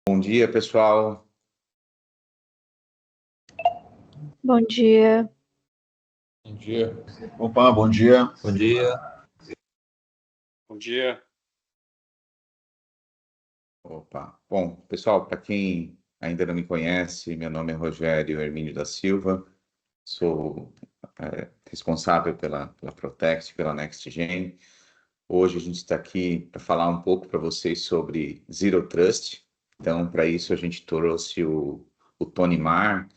Bom dia, pessoal. Bom dia. Bom dia. Opa, bom dia. Bom dia. Bom dia. Opa. Bom, pessoal, para quem ainda não me conhece, meu nome é Rogério Hermínio da Silva, sou responsável pela Protext, pela NextGen. Hoje a gente está aqui para falar um pouco para vocês sobre Zero Trust. Então, para isso a gente trouxe o Tony Marr.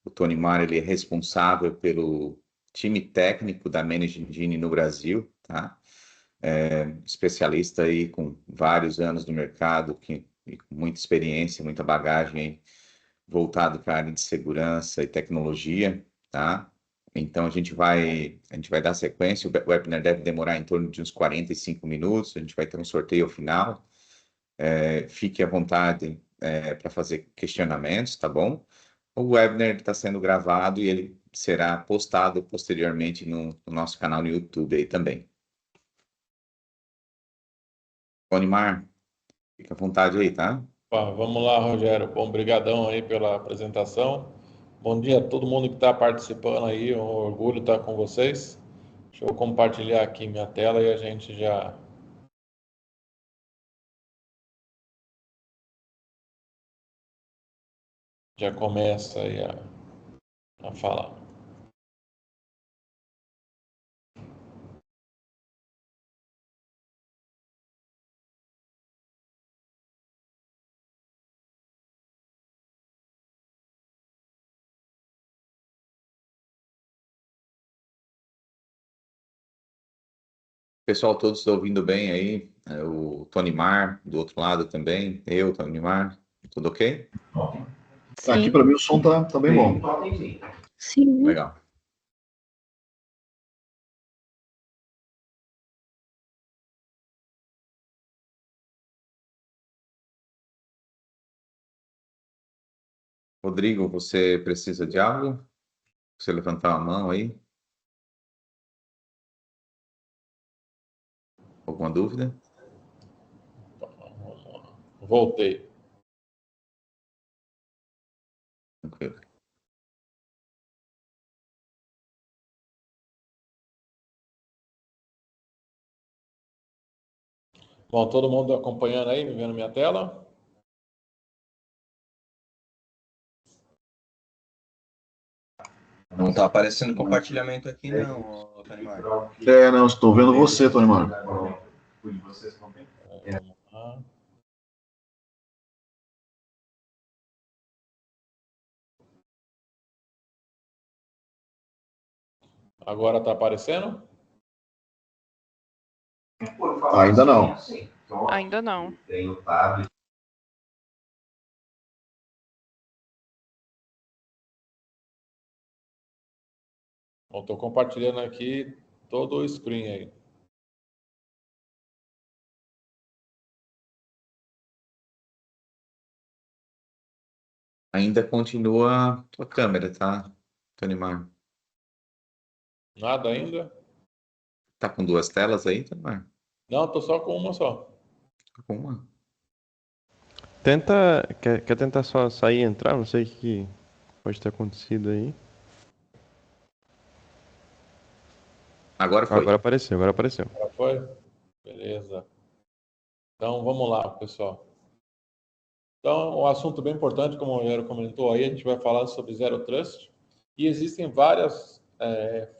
O Tony Marr, ele é responsável pelo time técnico da Managed Engine no Brasil, tá? Especialista aí com vários anos no mercado, e com muita experiência, muita bagagem aí, voltado para a área de segurança e tecnologia, tá? Então a gente vai dar sequência. O webinar deve demorar em torno de uns 45 minutos. A gente vai ter um sorteio ao final. Fique à vontade para fazer questionamentos, tá bom? O webinar está sendo gravado e ele será postado posteriormente no nosso canal no YouTube aí também. Tony Marr, fica à vontade aí, tá? Vamos lá, Rogério. Bom, brigadão aí pela apresentação. Bom dia a todo mundo que está participando aí. É um orgulho estar com vocês. Deixa eu compartilhar aqui minha tela e a gente já começa aí a falar. Pessoal, todos estão ouvindo bem aí? O Tony Marr, do outro lado também. Eu, Tony Marr, tudo ok? Aqui para mim o som tá bem bom. Sim. Legal. Rodrigo, você precisa de algo? Você levantar a mão aí? Alguma dúvida? Voltei. Tranquilo. Bom, todo mundo acompanhando aí, me vendo minha tela? Não está aparecendo compartilhamento aqui, não, Tony Marr. Não, estou vendo você, Tony Marr. Vamos lá. Agora está aparecendo? Ainda não. Ainda não. Estou compartilhando aqui todo o screen aí. Ainda continua a tua câmera, tá, Tony Marr? Nada ainda? Tá com duas telas aí, Tony Marr? Não, estou só com uma só. Tá com uma? Quer tentar só sair e entrar? Não sei o que pode ter acontecido aí. Agora foi. Agora apareceu. Já foi? Beleza. Então, vamos lá, pessoal. Então, um assunto bem importante, como o Rogério comentou aí, a gente vai falar sobre Zero Trust. E existem várias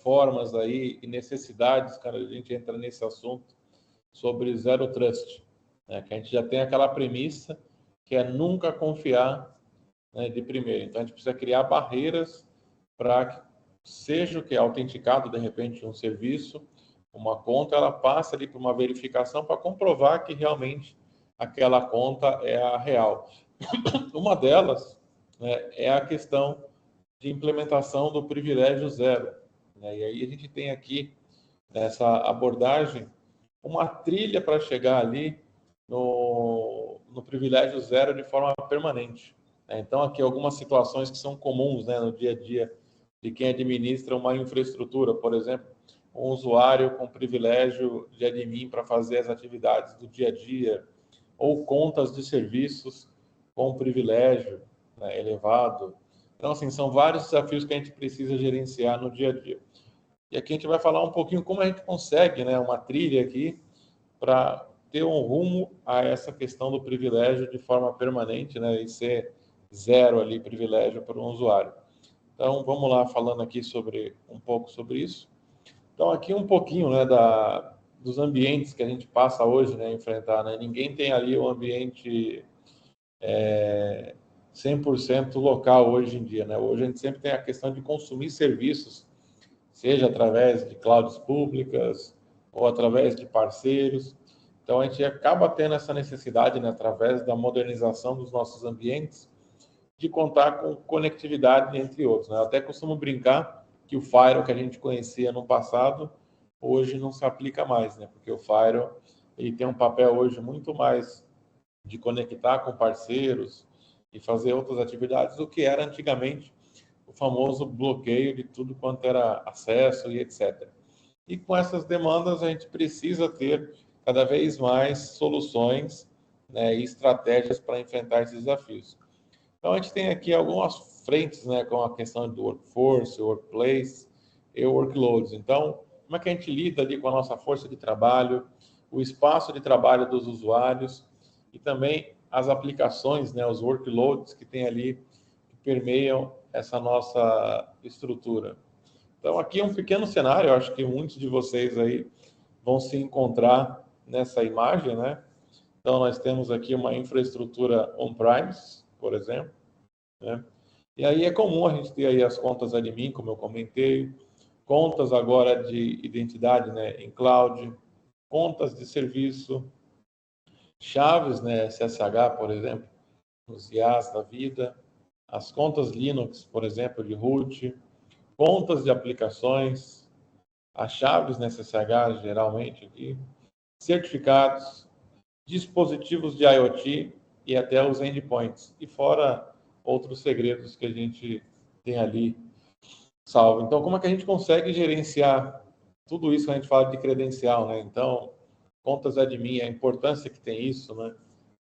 formas aí e necessidades, cara, a gente entra nesse assunto sobre Zero Trust. Né? Que a gente já tem aquela premissa que é nunca confiar, né, de primeiro. Então, a gente precisa criar barreiras para que seja o que é autenticado, de repente, um serviço, uma conta, ela passa ali por uma verificação para comprovar que realmente aquela conta é a real. Uma delas, né, é a questão de implementação do privilégio zero. Né? E aí a gente tem aqui, nessa abordagem, uma trilha para chegar ali no privilégio zero de forma permanente. Então, aqui algumas situações que são comuns, né, no dia a dia de quem administra uma infraestrutura, por exemplo, um usuário com privilégio de admin para fazer as atividades do dia a dia, ou contas de serviços com privilégio, né, elevado. Então, assim, são vários desafios que a gente precisa gerenciar no dia a dia. E aqui a gente vai falar um pouquinho como a gente consegue, né, uma trilha aqui para ter um rumo a essa questão do privilégio de forma permanente, né, e ser zero ali privilégio para um usuário. Então, vamos lá falando aqui um pouco sobre isso. Então, aqui um pouquinho, né, dos ambientes que a gente passa hoje, né, a enfrentar, né? Ninguém tem ali um ambiente 100% local hoje em dia, né? Hoje a gente sempre tem a questão de consumir serviços, seja através de clouds públicas ou através de parceiros. Então, a gente acaba tendo essa necessidade, né, através da modernização dos nossos ambientes, de contar com conectividade, entre outros, né? Eu até costumo brincar que o Firewall que a gente conhecia no passado, hoje não se aplica mais, né? Porque o Firewall ele tem um papel hoje muito mais de conectar com parceiros e fazer outras atividades do que era antigamente o famoso bloqueio de tudo quanto era acesso e etc. E com essas demandas a gente precisa ter cada vez mais soluções, né, e estratégias para enfrentar esses desafios. Então a gente tem aqui algumas frentes, né, com a questão do workforce, workplace e workloads. Então, como é que a gente lida ali com a nossa força de trabalho, o espaço de trabalho dos usuários e também as aplicações, né, os workloads que tem ali, que permeiam essa nossa estrutura. Então, aqui é um pequeno cenário, eu acho que muitos de vocês aí vão se encontrar nessa imagem, né? Então, nós temos aqui uma infraestrutura on-premise, por exemplo, né? E aí é comum a gente ter aí as contas admin, como eu comentei, contas agora de identidade, né, em cloud, contas de serviço, chaves, né, SSH, por exemplo, nos IaaS da vida, as contas Linux, por exemplo, de root, contas de aplicações, as chaves, né, SSH, geralmente aqui, certificados, dispositivos de IoT e até os endpoints. E fora outros segredos que a gente tem ali salvo. Então, como é que a gente consegue gerenciar tudo isso que a gente fala de credencial, né? Então, contas admin, a importância que tem isso, né?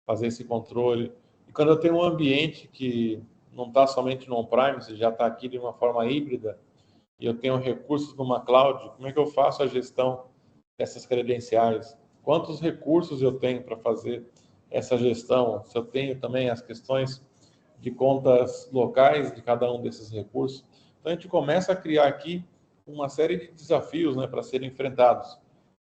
Fazer esse controle. E quando eu tenho um ambiente que não está somente no on-premise, já está aqui de uma forma híbrida, e eu tenho recursos numa cloud, como é que eu faço a gestão dessas credenciais? Quantos recursos eu tenho para fazer essa gestão? Se eu tenho também as questões de contas locais de cada um desses recursos. Então, a gente começa a criar aqui uma série de desafios, né, para serem enfrentados.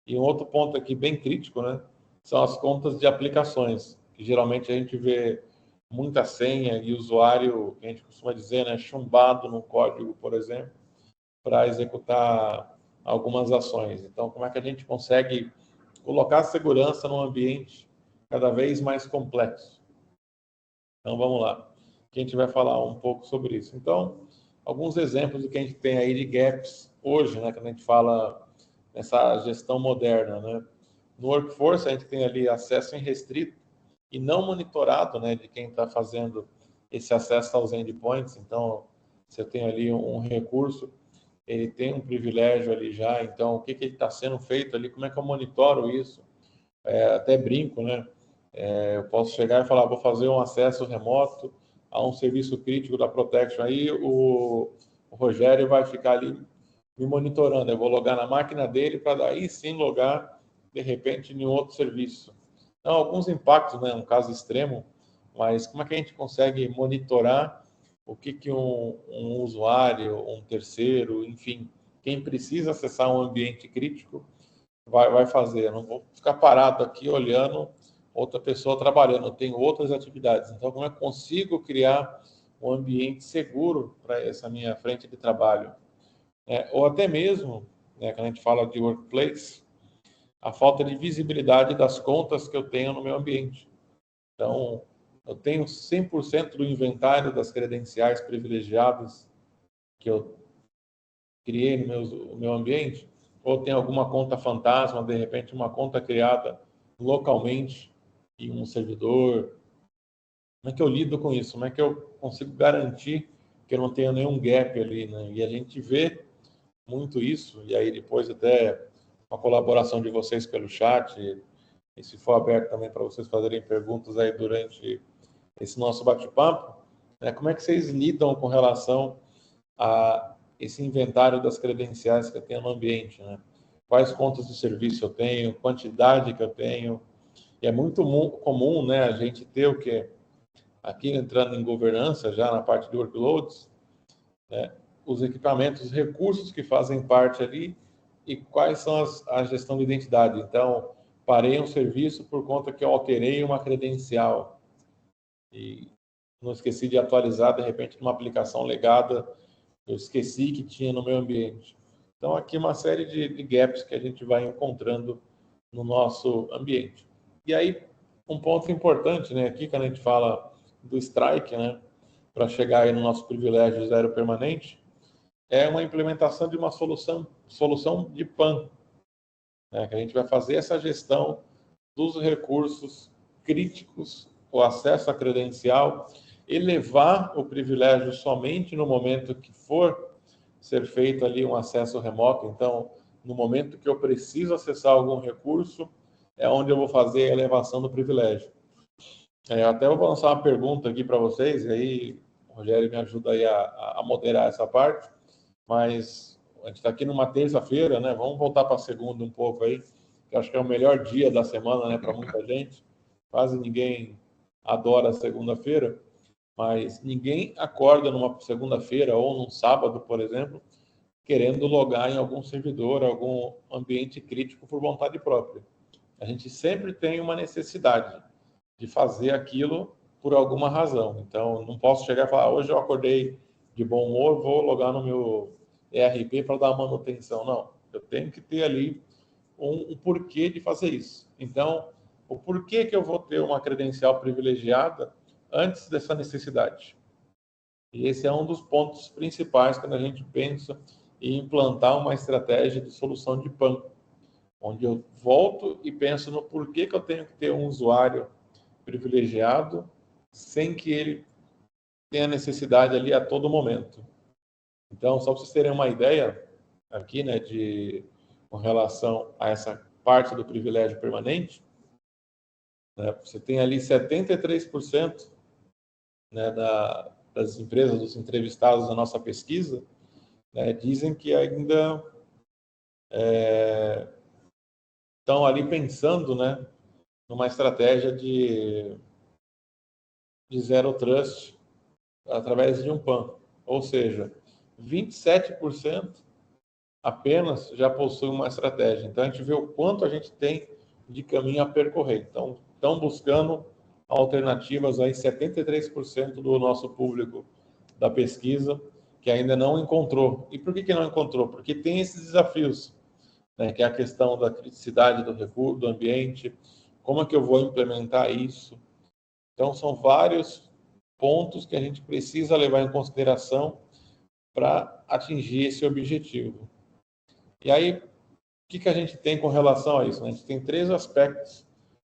E um outro ponto aqui bem crítico, né, são as contas de aplicações, que geralmente a gente vê muita senha e usuário, que a gente costuma dizer, né, chumbado no código, por exemplo, para executar algumas ações. Então, como é que a gente consegue colocar a segurança num ambiente cada vez mais complexo? Então, vamos lá. Que a gente vai falar um pouco sobre isso. Então, alguns exemplos do que a gente tem aí de gaps hoje, né, quando a gente fala nessa gestão moderna, né? No Workforce, a gente tem ali acesso irrestrito e não monitorado, né, de quem está fazendo esse acesso aos endpoints. Então, você tem ali um recurso, ele tem um privilégio ali já, então, o que está sendo feito ali, como é que eu monitoro isso? Até brinco, né? Eu posso chegar e falar, vou fazer um acesso remoto a um serviço crítico da Protection. Aí o Rogério vai ficar ali me monitorando. Eu vou logar na máquina dele para daí sim logar, de repente, em outro serviço. Então, alguns impactos, né? Um caso extremo, mas como é que a gente consegue monitorar o que um usuário, um terceiro, enfim, quem precisa acessar um ambiente crítico vai fazer? Eu não vou ficar parado aqui olhando outra pessoa trabalhando, eu tenho outras atividades. Então, como é que eu consigo criar um ambiente seguro para essa minha frente de trabalho? Ou até mesmo, né, quando a gente fala de workplace, a falta de visibilidade das contas que eu tenho no meu ambiente. Então, eu tenho 100% do inventário das credenciais privilegiadas que eu criei no meu ambiente, ou tem alguma conta fantasma, de repente uma conta criada localmente em um servidor. Como é que eu lido com isso? Como é que eu consigo garantir que eu não tenho nenhum gap ali, né? E a gente vê muito isso, e aí depois até uma colaboração de vocês pelo chat, e se for aberto também para vocês fazerem perguntas aí durante esse nosso bate-papo, né, como é que vocês lidam com relação a esse inventário das credenciais que eu tenho no ambiente, né? Quais contas de serviço eu tenho, quantidade que eu tenho. E é muito comum, né, a gente ter o quê? Aqui entrando em governança, já na parte de workloads, né, os equipamentos, os recursos que fazem parte ali e quais são a gestão de identidade. Então, parei um serviço por conta que eu alterei uma credencial e não esqueci de atualizar, de repente, numa aplicação legada, eu esqueci que tinha no meu ambiente. Então, aqui uma série de gaps que a gente vai encontrando no nosso ambiente. E aí, um ponto importante, né, aqui quando a gente fala do strike, né, para chegar aí no nosso privilégio zero permanente, é uma implementação de uma solução de PAN, né, que a gente vai fazer essa gestão dos recursos críticos, o acesso à credencial, elevar o privilégio somente no momento que for ser feito ali um acesso remoto. Então, no momento que eu preciso acessar algum recurso, é onde eu vou fazer a elevação do privilégio. Até vou lançar uma pergunta aqui para vocês, e aí o Rogério me ajuda aí a moderar essa parte, mas a gente está aqui numa terça-feira, né? Vamos voltar para a segunda um pouco aí, que acho que é o melhor dia da semana, né, para muita gente. Quase ninguém adora a segunda-feira, mas ninguém acorda numa segunda-feira ou num sábado, por exemplo, querendo logar em algum servidor, algum ambiente crítico por vontade própria. A gente sempre tem uma necessidade de fazer aquilo por alguma razão. Então, não posso chegar e falar, hoje eu acordei de bom humor, vou logar no meu ERP para dar manutenção. Não, eu tenho que ter ali um porquê de fazer isso. Então, o porquê que eu vou ter uma credencial privilegiada antes dessa necessidade? E esse é um dos pontos principais quando a gente pensa em implantar uma estratégia de solução de PAN, onde eu volto e penso no porquê que eu tenho que ter um usuário privilegiado sem que ele tenha necessidade ali a todo momento. Então, só para vocês terem uma ideia aqui, né, com relação a essa parte do privilégio permanente, né, você tem ali 73%, né, das empresas, dos entrevistados na nossa pesquisa, né, dizem que ainda estão ali pensando, né, numa estratégia de zero trust através de um PAN. Ou seja, 27% apenas já possuem uma estratégia. Então, a gente vê o quanto a gente tem de caminho a percorrer. Então, estão buscando alternativas aí, 73% do nosso público da pesquisa que ainda não encontrou. E por que não encontrou? Porque tem esses desafios, né, que é a questão da criticidade do recurso, do ambiente, como é que eu vou implementar isso. Então, são vários pontos que a gente precisa levar em consideração para atingir esse objetivo. E aí, o que a gente tem com relação a isso? A gente tem 3 aspectos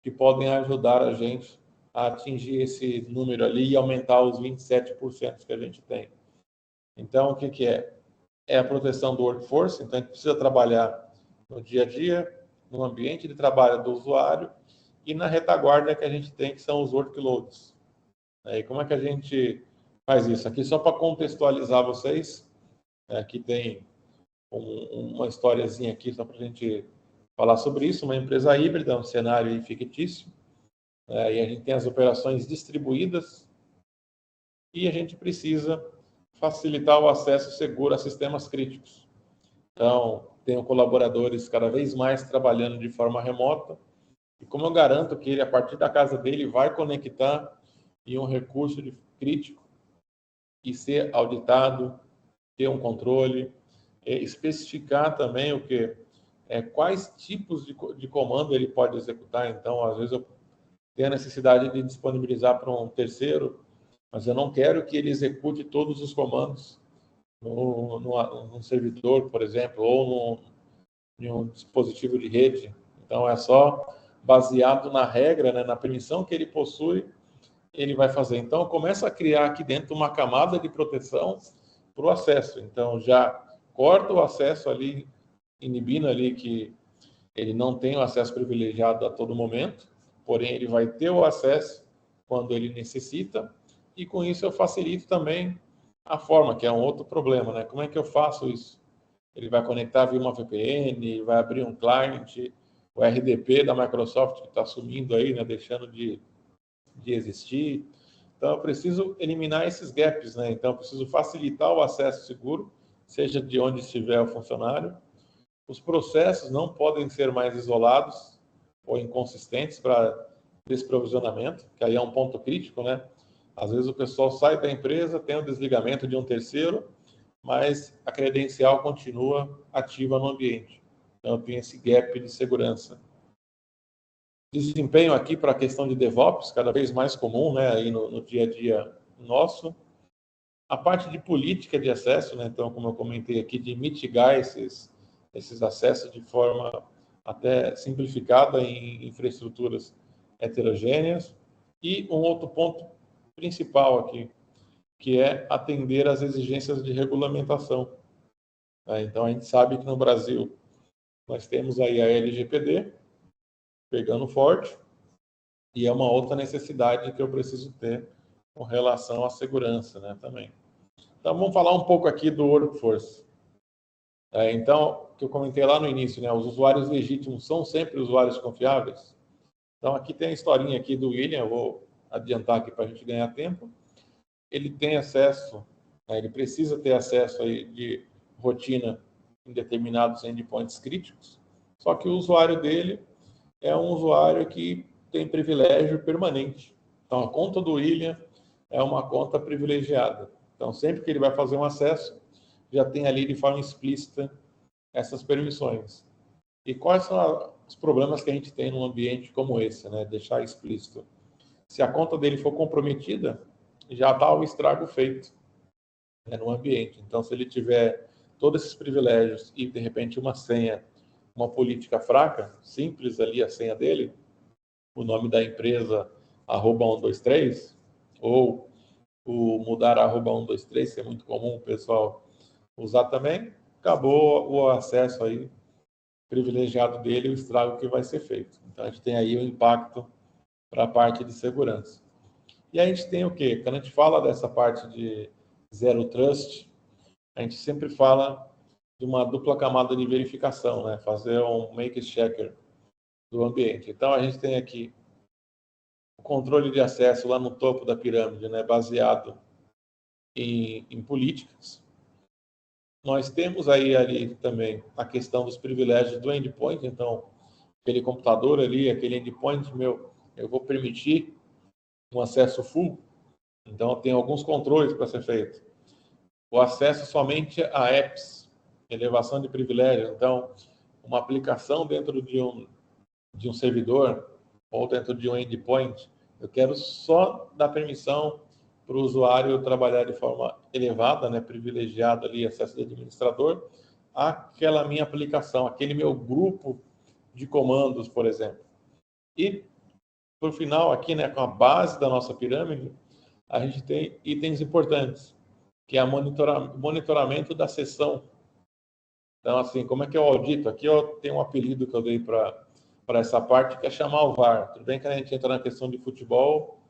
que podem ajudar a gente a atingir esse número ali e aumentar os 27% que a gente tem. Então, o que é? É a proteção do workforce. Então, a gente precisa trabalhar no dia a dia, no ambiente de trabalho do usuário e na retaguarda que a gente tem, que são os workloads. E como é que a gente faz isso? Aqui, só para contextualizar vocês, aqui tem uma historiazinha aqui, só para a gente falar sobre isso. Uma empresa híbrida, um cenário fictício, e a gente tem as operações distribuídas e a gente precisa facilitar o acesso seguro a sistemas críticos. Então, tenho colaboradores cada vez mais trabalhando de forma remota, e como eu garanto que ele, a partir da casa dele, vai conectar em um recurso crítico e ser auditado, ter um controle, especificar também o que quais tipos de comando ele pode executar. Então, às vezes eu tenho a necessidade de disponibilizar para um terceiro, mas eu não quero que ele execute todos os comandos num servidor, por exemplo, ou em um dispositivo de rede. Então, é só baseado na regra, né, na permissão que ele possui, ele vai fazer. Então, começa a criar aqui dentro uma camada de proteção para o acesso. Então, já corta o acesso ali, inibindo ali que ele não tem o acesso privilegiado a todo momento, porém, ele vai ter o acesso quando ele necessita, e com isso eu facilito também a forma, que é um outro problema, né? Como é que eu faço isso? Ele vai conectar via uma VPN, vai abrir um client, o RDP da Microsoft que está sumindo aí, né? Deixando de existir. Então, eu preciso eliminar esses gaps, né? Então, eu preciso facilitar o acesso seguro, seja de onde estiver o funcionário. Os processos não podem ser mais isolados ou inconsistentes para desprovisionamento, que aí é um ponto crítico, né? Às vezes o pessoal sai da empresa, tem o desligamento de um terceiro, mas a credencial continua ativa no ambiente. Então, tem esse gap de segurança. Desempenho aqui para a questão de DevOps, cada vez mais comum, né, aí no dia a dia nosso. A parte de política de acesso, né, então, como eu comentei aqui, de mitigar esses acessos de forma até simplificada em infraestruturas heterogêneas. E um outro ponto principal aqui, que é atender às exigências de regulamentação. Então, a gente sabe que no Brasil nós temos aí a LGPD pegando forte, e é uma outra necessidade que eu preciso ter com relação à segurança, né, também. Então, vamos falar um pouco aqui do Workforce. Então, o que eu comentei lá no início, né, os usuários legítimos são sempre usuários confiáveis. Então, aqui tem a historinha aqui do William, eu vou adiantar aqui para a gente ganhar tempo. Ele tem acesso, ele precisa ter acesso aí de rotina em determinados endpoints críticos, só que o usuário dele é um usuário que tem privilégio permanente. Então, a conta do William é uma conta privilegiada. Então, sempre que ele vai fazer um acesso, já tem ali de forma explícita essas permissões. E quais são os problemas que a gente tem num ambiente como esse, né? Deixar explícito. Se a conta dele for comprometida, já está o estrago feito, né, no ambiente. Então, se ele tiver todos esses privilégios e, de repente, uma senha, uma política fraca, simples ali a senha dele, o nome da empresa @123, ou o mudar @123, que é muito comum o pessoal usar também, acabou o acesso aí privilegiado dele, o estrago que vai ser feito. Então, a gente tem aí o impacto para a parte de segurança. E a gente tem o quê? Quando a gente fala dessa parte de Zero Trust, a gente sempre fala de uma dupla camada de verificação, né? Fazer um make checker do ambiente. Então, a gente tem aqui o controle de acesso lá no topo da pirâmide, né? Baseado em políticas. Nós temos aí ali também a questão dos privilégios do endpoint. Então, aquele computador ali, aquele endpoint meu, eu vou permitir um acesso full. Então, tem alguns controles para ser feito. O acesso somente a apps, elevação de privilégios. Então, uma aplicação dentro de um servidor ou dentro de um endpoint, eu quero só dar permissão para o usuário trabalhar de forma elevada, né, privilegiado ali, acesso de administrador, àquela minha aplicação, aquele meu grupo de comandos, por exemplo. E, por final, aqui, né, com a base da nossa pirâmide, a gente tem itens importantes, que é o monitoramento da sessão. Então, assim, como é que eu audito? Aqui eu tenho um apelido que eu dei para essa parte, que é chamar o VAR. Tudo bem que a gente entra na questão de futebol,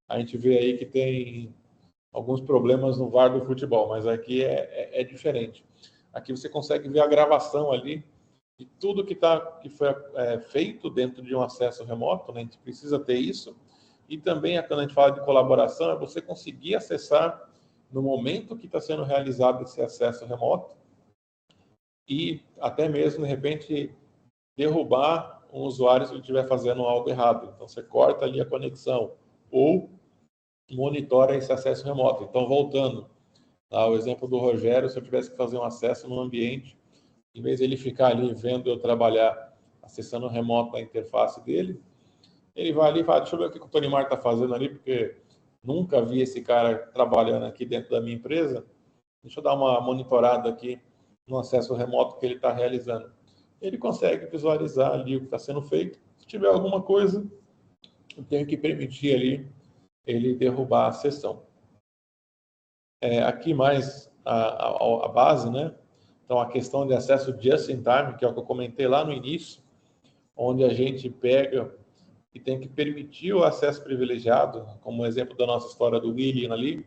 a gente vê aí que tem alguns problemas no VAR do futebol, mas aqui é diferente. Aqui você consegue ver a gravação ali de tudo que foi feito dentro de um acesso remoto, né? A gente precisa ter isso. E também, quando a gente fala de colaboração, é você conseguir acessar no momento que está sendo realizado esse acesso remoto e até mesmo, de repente, derrubar um usuário se ele estiver fazendo algo errado. Então, você corta ali a conexão ou monitora esse acesso remoto. Então, voltando ao exemplo do Rogério, se eu tivesse que fazer um acesso no ambiente, em vez de ele ficar ali vendo eu trabalhar, acessando remoto a interface dele, ele vai ali e fala, deixa eu ver o que o Tonimar está fazendo ali, porque nunca vi esse cara trabalhando aqui dentro da minha empresa. Deixa eu dar uma monitorada aqui no acesso remoto que ele está realizando. Ele consegue visualizar ali o que está sendo feito. Se tiver alguma coisa, eu tenho que permitir ali ele derrubar a sessão. Aqui mais a base, né? Então, a questão de acesso just in time, que é o que eu comentei lá no início, onde a gente pega e tem que permitir o acesso privilegiado, como o exemplo da nossa história do William ali,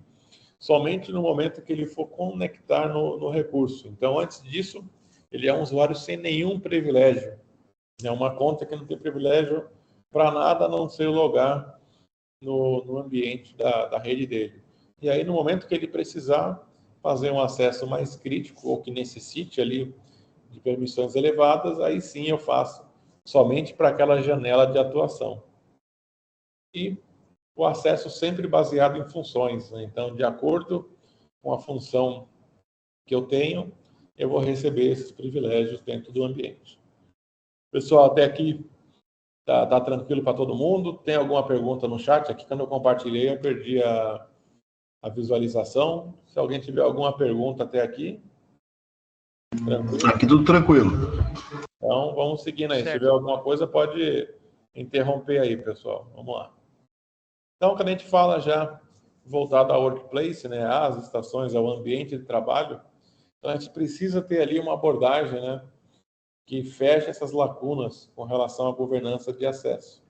somente no momento que ele for conectar no recurso. Então, antes disso, ele é um usuário sem nenhum privilégio. É uma conta que não tem privilégio para nada a não ser logar no ambiente da rede dele. E aí, no momento que ele precisar fazer um acesso mais crítico ou que necessite ali de permissões elevadas, aí sim eu faço somente para aquela janela de atuação. E o acesso sempre baseado em funções, né? Então, de acordo com a função que eu tenho, eu vou receber esses privilégios dentro do ambiente. Pessoal, até aqui tá tranquilo para todo mundo? Tem alguma pergunta no chat? Aqui, quando eu compartilhei, eu perdi a visualização. Se alguém tiver alguma pergunta até aqui, tranquilo? Aqui tudo tranquilo. Então, vamos seguindo aí. Se tiver alguma coisa, pode interromper aí, pessoal. Vamos lá. Então, quando a gente fala já voltado ao workplace, né, às estações, ao ambiente de trabalho, então a gente precisa ter ali uma abordagem, né, que feche essas lacunas com relação à governança de acesso.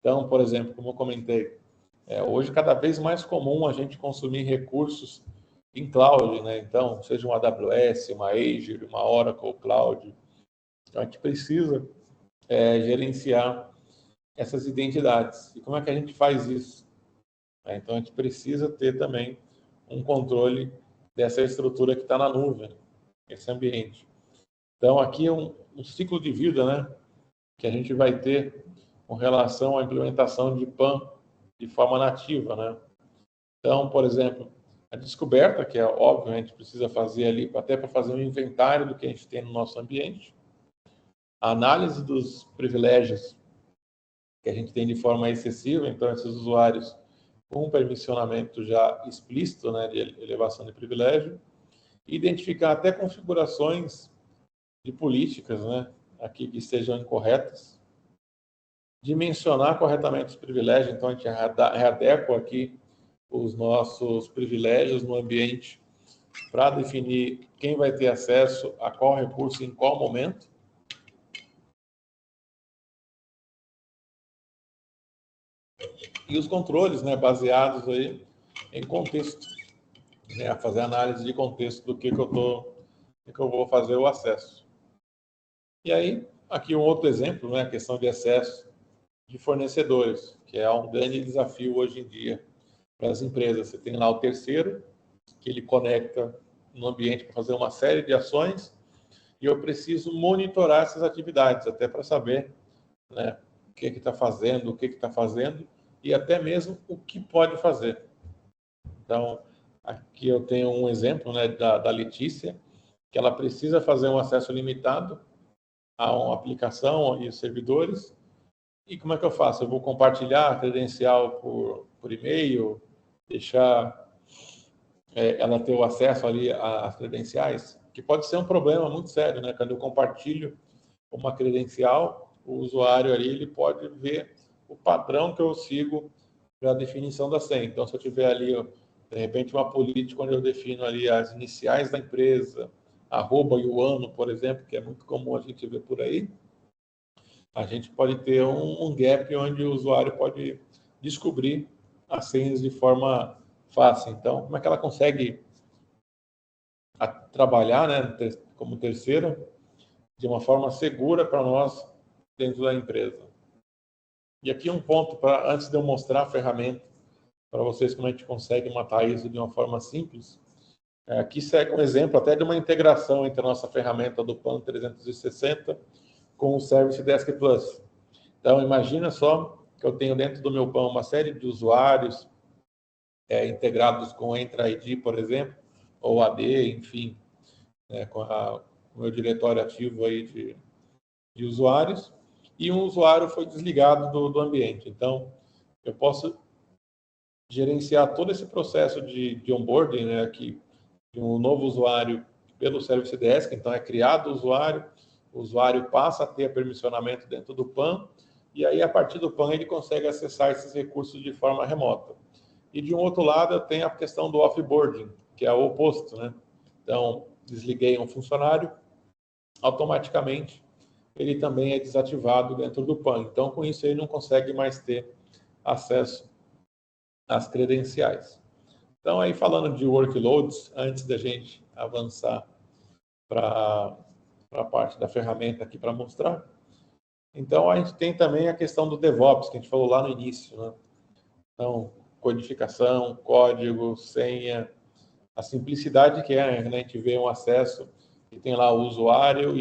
Então, por exemplo, como eu comentei, hoje cada vez mais comum a gente consumir recursos em cloud, né? Então, seja uma AWS, uma Azure, uma Oracle Cloud. Então, a gente precisa gerenciar essas identidades. E como é que a gente faz isso? Então, a gente precisa ter também um controle dessa estrutura que está na nuvem, esse ambiente. Então, aqui é um ciclo de vida, né, que a gente vai ter com relação à implementação de PAN de forma nativa, né? Então, por exemplo, a descoberta, que é óbvio, a gente precisa fazer ali, até para fazer um inventário do que a gente tem no nosso ambiente, a análise dos privilégios que a gente tem de forma excessiva, então esses usuários com permissionamento já explícito, né, de elevação de privilégio, identificar até configurações de políticas, né, aqui que estejam incorretas, dimensionar corretamente os privilégios, então a gente readequa aqui os nossos privilégios no ambiente para definir quem vai ter acesso a qual recurso em qual momento. E os controles, né, baseados aí em contexto, né, fazer análise de contexto do que eu vou fazer o acesso. E aí, aqui um outro exemplo, né, a questão de acesso de fornecedores, que é um grande desafio hoje em dia para as empresas. Você tem lá o terceiro, que ele conecta no ambiente para fazer uma série de ações, e eu preciso monitorar essas atividades, até para saber, né, o que está fazendo, o que está fazendo, e até mesmo o que pode fazer. Então, aqui eu tenho um exemplo, né, da Letícia, que ela precisa fazer um acesso limitado a uma aplicação e servidores. E como é que eu faço? Eu vou compartilhar a credencial por e-mail, deixar ela ter o acesso ali às credenciais, que pode ser um problema muito sério, né? Quando eu compartilho uma credencial, o usuário ali ele pode ver o padrão que eu sigo para a definição da senha. Então, se eu tiver ali, de repente, uma política onde eu defino ali as iniciais da empresa, arroba e o ano, por exemplo, que é muito comum a gente ver por aí, a gente pode ter um gap onde o usuário pode descobrir as senhas de forma fácil. Então, como é que ela consegue trabalhar, né, como terceira de uma forma segura para nós dentro da empresa? E aqui um ponto, antes de eu mostrar a ferramenta para vocês como a gente consegue matar isso de uma forma simples, aqui segue um exemplo até de uma integração entre a nossa ferramenta do PAN 360 com o Service Desk Plus. Então, imagina só que eu tenho dentro do meu PAN uma série de usuários integrados com Entra ID, por exemplo, ou AD, enfim, com o meu diretório ativo aí de usuários, e um usuário foi desligado do ambiente. Então, eu posso gerenciar todo esse processo de onboarding, né, aqui, de um novo usuário pelo Service Desk. Então, é criado o usuário passa a ter permissionamento dentro do PAN, e aí, a partir do PAN, ele consegue acessar esses recursos de forma remota. E, de um outro lado, eu tenho a questão do offboarding, que é o oposto, né? Então, desliguei um funcionário, automaticamente ele também é desativado dentro do PAN. Então, com isso, ele não consegue mais ter acesso às credenciais. Então, aí falando de workloads, antes da gente avançar para a parte da ferramenta aqui para mostrar, então a gente tem também a questão do DevOps, que a gente falou lá no início, né? Então, codificação, código, senha, a simplicidade que é, né? A gente vê um acesso e tem lá o usuário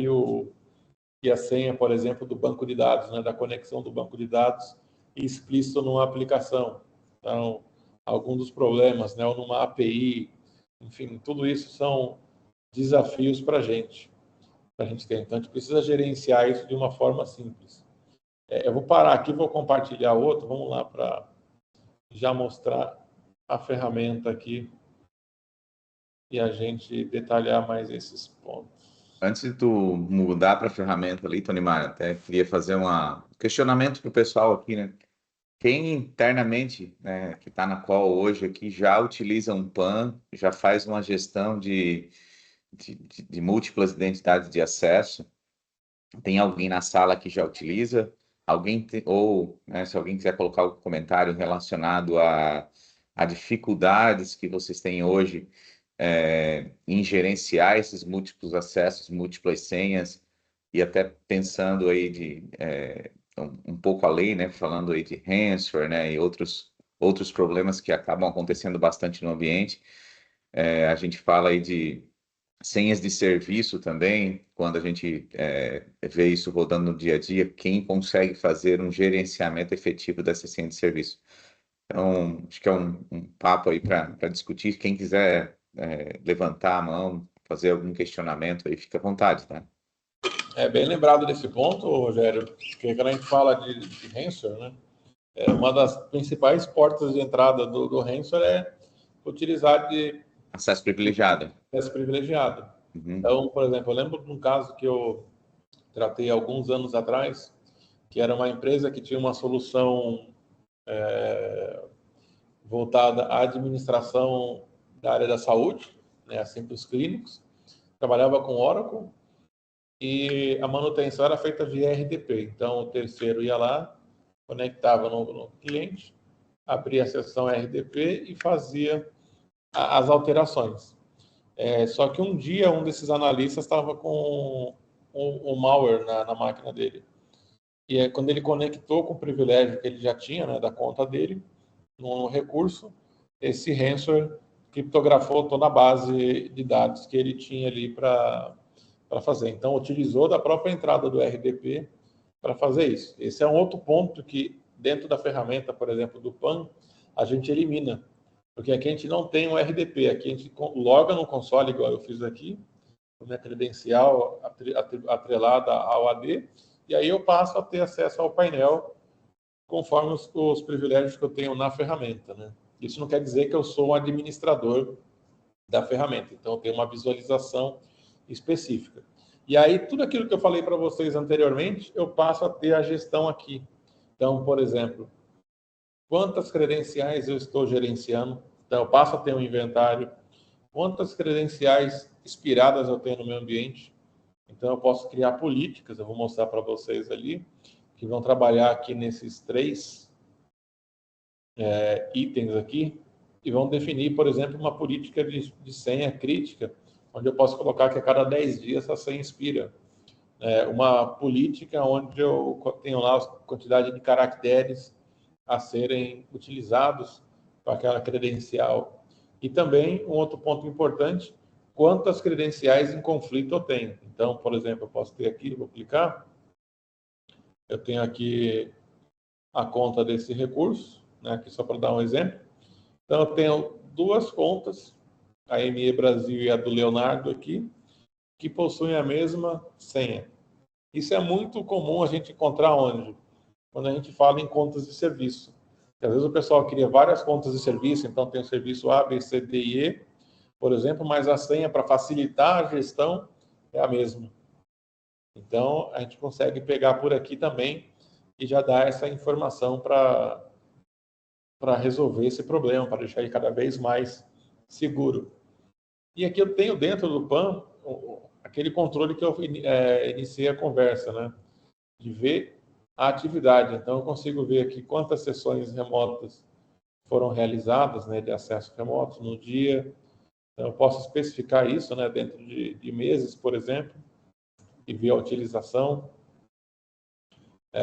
e a senha, por exemplo, do banco de dados, né? Da conexão do banco de dados explícito numa aplicação. Então, alguns dos problemas, né? Ou numa API, enfim, tudo isso são desafios para a gente ter. Então, a gente precisa gerenciar isso de uma forma simples. Eu vou parar aqui, vou compartilhar outro. Vamos lá para já mostrar a ferramenta aqui e a gente detalhar mais esses pontos. Antes de tu mudar para a ferramenta ali, Tony Mário, até queria fazer um questionamento para o pessoal aqui, né? Quem internamente, né, que está na call hoje aqui, já utiliza um PAN, já faz uma gestão de múltiplas identidades de acesso? Tem alguém na sala que já utiliza? Ou, né, se alguém quiser colocar algum comentário relacionado a dificuldades que vocês têm hoje em gerenciar esses múltiplos acessos, múltiplas senhas, e até pensando aí um pouco além, né, falando aí de ransomware, né, e outros problemas que acabam acontecendo bastante no ambiente. A gente fala aí de senhas de serviço também, quando a gente vê isso rodando no dia a dia, quem consegue fazer um gerenciamento efetivo dessa senha de serviço? Então, acho que é um papo aí para discutir. Quem quiser levantar a mão, fazer algum questionamento aí, fica à vontade, tá? Bem lembrado desse ponto, Rogério, porque quando a gente fala de ransomware, né, uma das principais portas de entrada do ransomware é utilizar de acesso privilegiado. Acesso privilegiado. Uhum. Então, por exemplo, eu lembro de um caso que eu tratei alguns anos atrás, que era uma empresa que tinha uma solução voltada à administração da área da saúde, né, assim para os clínicos, trabalhava com Oracle, e a manutenção era feita via RDP. Então, o terceiro ia lá, conectava no cliente, abria a seção RDP e fazia as alterações. Só que um dia, um desses analistas estava com um malware na máquina dele. E aí, quando ele conectou com o privilégio que ele já tinha, né, da conta dele, no recurso, esse ransomware criptografou toda a base de dados que ele tinha ali para fazer. Então, utilizou da própria entrada do RDP para fazer isso. Esse é um outro ponto que, dentro da ferramenta, por exemplo, do PAN, a gente elimina. Porque aqui a gente não tem um RDP, aqui a gente loga no console, igual eu fiz aqui, minha credencial atrelada ao AD, e aí eu passo a ter acesso ao painel conforme os privilégios que eu tenho na ferramenta, né? Isso não quer dizer que eu sou um administrador da ferramenta, então eu tenho uma visualização específica. E aí, tudo aquilo que eu falei para vocês anteriormente, eu passo a ter a gestão aqui. Então, por exemplo, quantas credenciais eu estou gerenciando? Então, eu passo a ter um inventário. Quantas credenciais expiradas eu tenho no meu ambiente? Então, eu posso criar políticas, eu vou mostrar para vocês ali, que vão trabalhar aqui nesses 3 itens aqui, e vão definir, por exemplo, uma política de senha crítica, onde eu posso colocar que a cada 10 dias essa senha expira. Uma política onde eu tenho lá a quantidade de caracteres a serem utilizados para aquela credencial. E também, um outro ponto importante, quantas credenciais em conflito eu tenho. Então, por exemplo, eu posso ter aqui, vou clicar, eu tenho aqui a conta desse recurso, né, aqui só para dar um exemplo. Então, eu tenho 2 contas, a ME Brasil e a do Leonardo aqui, que possuem a mesma senha. Isso é muito comum a gente encontrar onde? Quando a gente fala em contas de serviço. Às vezes o pessoal cria várias contas de serviço, então tem o serviço A, B, C, D e E, por exemplo, mas a senha para facilitar a gestão é a mesma. Então, a gente consegue pegar por aqui também e já dar essa informação para resolver esse problema, para deixar ele cada vez mais seguro. E aqui eu tenho dentro do PAN aquele controle que eu iniciei a conversa, né? de ver a atividade. Então, eu consigo ver aqui quantas sessões remotas foram realizadas, né, de acesso remoto no dia. Então, eu posso especificar isso, né, dentro de meses, por exemplo, e ver a utilização,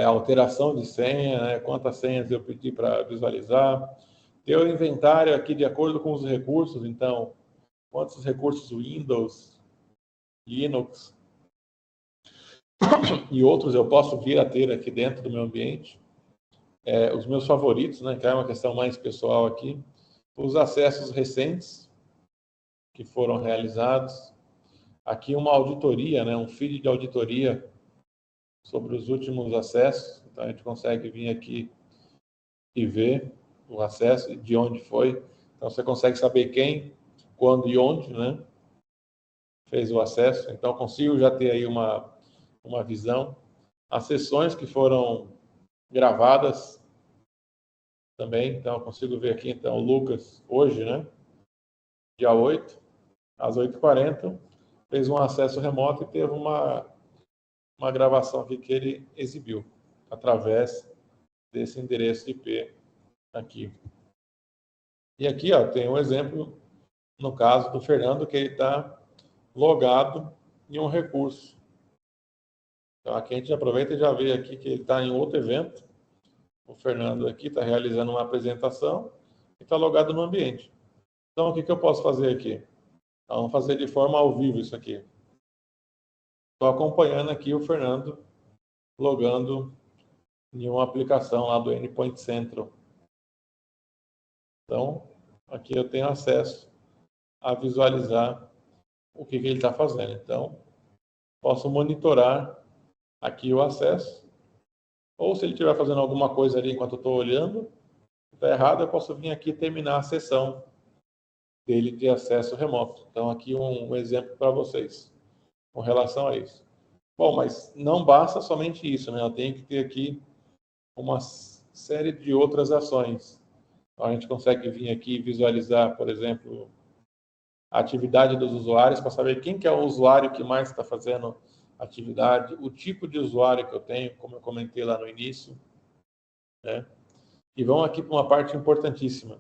alteração de senha, né, quantas senhas eu pedi para visualizar, ter o inventário aqui de acordo com os recursos. Então, quantos recursos Windows, Linux e outros eu posso vir a ter aqui dentro do meu ambiente. Os meus favoritos, né, que é uma questão mais pessoal aqui, os acessos recentes que foram realizados. Aqui uma auditoria, né, um feed de auditoria sobre os últimos acessos. Então, a gente consegue vir aqui e ver o acesso, de onde foi. Então, você consegue saber quem, quando e onde, né, fez o acesso. Então, consigo já ter aí uma visão. As sessões que foram gravadas também. Então, eu consigo ver aqui, então, o Lucas, hoje, né, dia 8, às 8h40, fez um acesso remoto e teve uma gravação aqui que ele exibiu através desse endereço IP aqui. E aqui, ó, tem um exemplo, no caso do Fernando, que ele está logado em um recurso. Então, aqui a gente aproveita e já vê aqui que ele está em outro evento. O Fernando aqui está realizando uma apresentação e está logado no ambiente. Então, o que eu posso fazer aqui? Vamos fazer de forma ao vivo isso aqui. Estou acompanhando aqui o Fernando logando em uma aplicação lá do Endpoint Central. Então, aqui eu tenho acesso a visualizar o que ele está fazendo. Então, posso monitorar aqui o acesso. Ou se ele estiver fazendo alguma coisa ali enquanto eu estou olhando, está errado, eu posso vir aqui e terminar a sessão dele de acesso remoto. Então, aqui um exemplo para vocês com relação a isso. Bom, mas não basta somente isso, né? Eu tenho que ter aqui uma série de outras ações. Então, a gente consegue vir aqui e visualizar, por exemplo, a atividade dos usuários para saber quem que é o usuário que mais está fazendo atividade, o tipo de usuário que eu tenho, como eu comentei lá no início, né? E vamos aqui para uma parte importantíssima.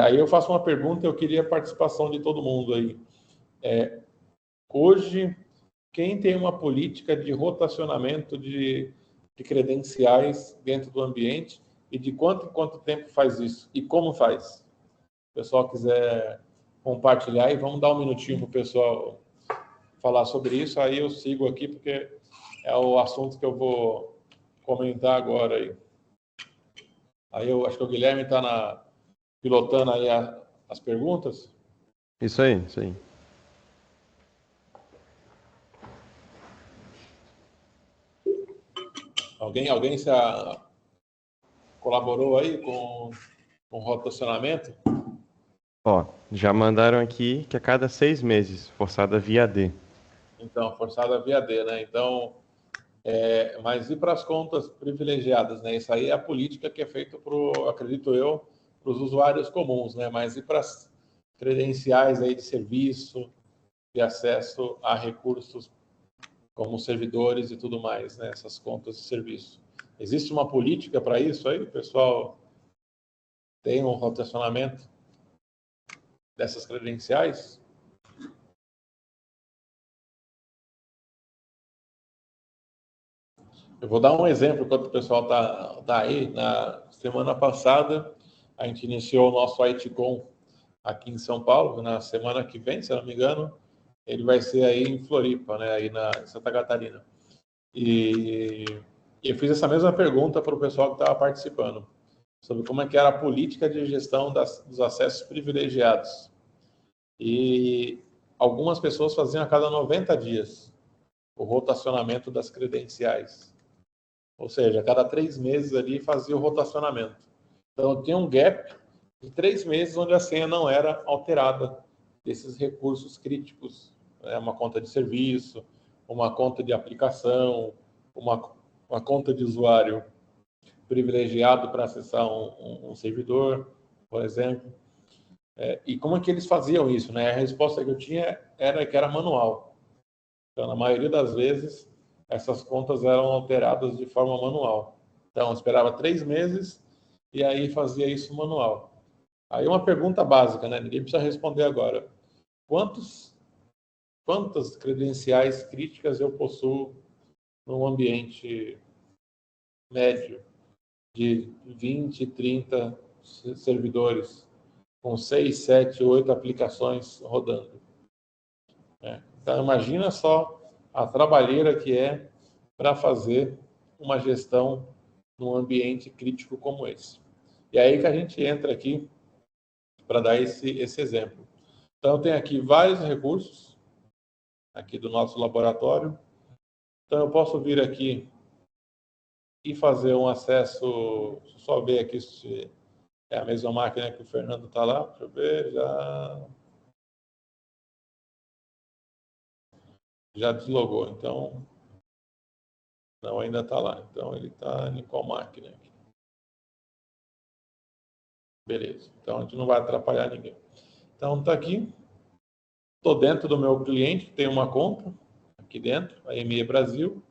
Aí eu faço uma pergunta, eu queria a participação de todo mundo aí. Hoje, quem tem uma política de rotacionamento de credenciais dentro do ambiente e de quanto em quanto tempo faz isso? E como faz? Se o pessoal quiser compartilhar, e vamos dar um minutinho para o pessoal falar sobre isso, aí eu sigo aqui, porque é o assunto que eu vou comentar agora aí. Aí eu acho que o Guilherme está pilotando aí as perguntas. Isso aí, isso aí. Alguém colaborou aí com rotacionamento? Ó, já mandaram aqui que a cada 6 meses, forçada via AD. Então, forçada via AD, né? Então, mas e para as contas privilegiadas, né? Isso aí é a política que é feita, acredito eu, para os usuários comuns, né? Mas e para as credenciais aí de serviço, de acesso a recursos como servidores e tudo mais, né? Essas contas de serviço. Existe uma política para isso aí? O pessoal tem um rotacionamento dessas credenciais? Eu vou dar um exemplo enquanto o pessoal tá aí. Na semana passada, a gente iniciou o nosso ITCom aqui em São Paulo. Na semana que vem, se eu não me engano, ele vai ser aí em Floripa, né, aí em Santa Catarina. E eu fiz essa mesma pergunta para o pessoal que estava participando, sobre como é que era a política de gestão dos acessos privilegiados. E algumas pessoas faziam a cada 90 dias o rotacionamento das credenciais. Ou seja, a cada 3 meses ali fazia o rotacionamento. Então, tinha um gap de 3 meses onde a senha não era alterada desses recursos críticos. Uma conta de serviço, uma conta de aplicação, uma conta de usuário privilegiado para acessar um servidor, por exemplo. E como é que eles faziam isso, né? A resposta que eu tinha era que era manual. Então, na maioria das vezes, essas contas eram alteradas de forma manual. Então, eu esperava 3 meses e aí fazia isso manual. Aí uma pergunta básica, né? Ninguém precisa responder agora. Quantas credenciais críticas eu possuo num ambiente médio de 20, 30 servidores, com 6, 7, 8 aplicações rodando? Então, imagina só a trabalheira que é para fazer uma gestão num ambiente crítico como esse. E aí que a gente entra aqui para dar esse exemplo. Então, eu tenho aqui vários recursos aqui do nosso laboratório. Então, eu posso vir aqui e fazer um acesso, só ver aqui se é a mesma máquina que o Fernando está lá. Deixa eu ver, já deslogou, então não, ainda está lá. Então, ele está em qual máquina aqui? Beleza, então a gente não vai atrapalhar ninguém. Então, está aqui. Estou dentro do meu cliente, tem uma conta aqui dentro, a ME Brasil.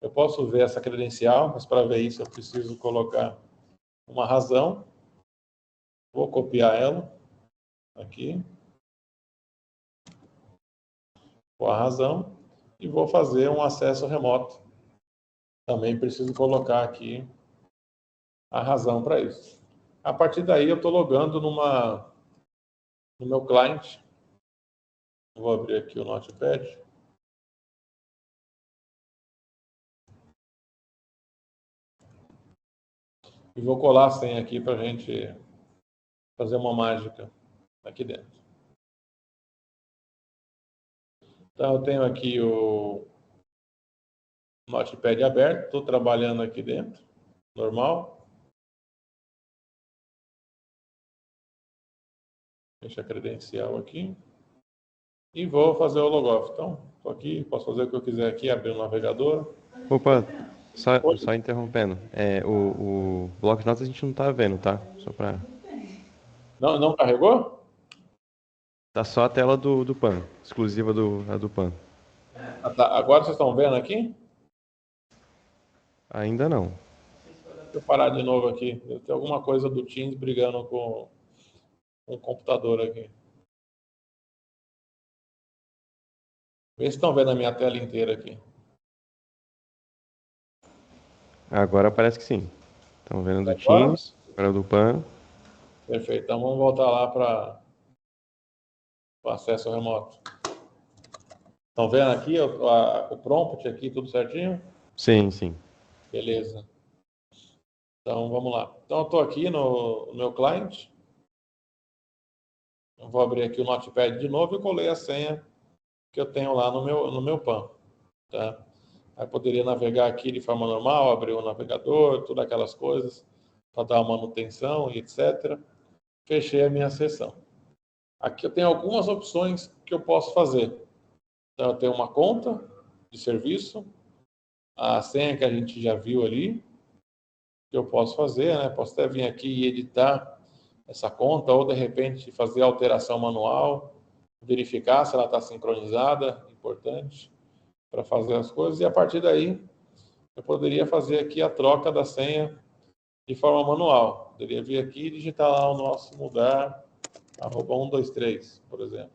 Eu posso ver essa credencial, mas para ver isso eu preciso colocar uma razão. Vou copiar ela aqui, com a razão, e vou fazer um acesso remoto. Também preciso colocar aqui a razão para isso. A partir daí eu estou logando no meu cliente. Vou abrir aqui o Notepad. E vou colar a senha aqui para a gente fazer uma mágica aqui dentro. Então, eu tenho aqui o Notepad aberto, estou trabalhando aqui dentro, normal. Deixa a credencial aqui. E vou fazer o logout. Então, estou aqui, posso fazer o que eu quiser aqui, abrir o navegador. Opa, só interrompendo. O bloco de notas a gente não tá vendo, tá? Só pra... Não carregou? Tá só a tela do PAN, exclusiva do PAN. Ah, tá. Agora vocês estão vendo aqui? Ainda não. Deixa eu parar de novo aqui. Tem alguma coisa do Teams brigando com o computador aqui. Vê se estão vendo a minha tela inteira aqui. Agora parece que sim. Estão vendo do Agora? Teams, agora do PAN. Perfeito. Então vamos voltar lá para o acesso remoto. Estão vendo aqui o prompt aqui, tudo certinho? Sim, sim. Beleza. Então vamos lá. Então eu estou aqui no meu cliente. Eu vou abrir aqui o Notepad de novo e colei a senha que eu tenho lá no meu PAN. Tá? Aí poderia navegar aqui de forma normal, abrir o navegador, todas aquelas coisas, para dar manutenção e etc. Fechei a minha sessão. Aqui eu tenho algumas opções que eu posso fazer. Então eu tenho uma conta de serviço, a senha que a gente já viu ali, que eu posso fazer, né? Posso até vir aqui e editar essa conta, ou de repente fazer alteração manual, verificar se ela está sincronizada, importante, para fazer as coisas, e a partir daí eu poderia fazer aqui a troca da senha de forma manual. Poderia vir aqui e digitar lá o nosso mudar, @123, por exemplo.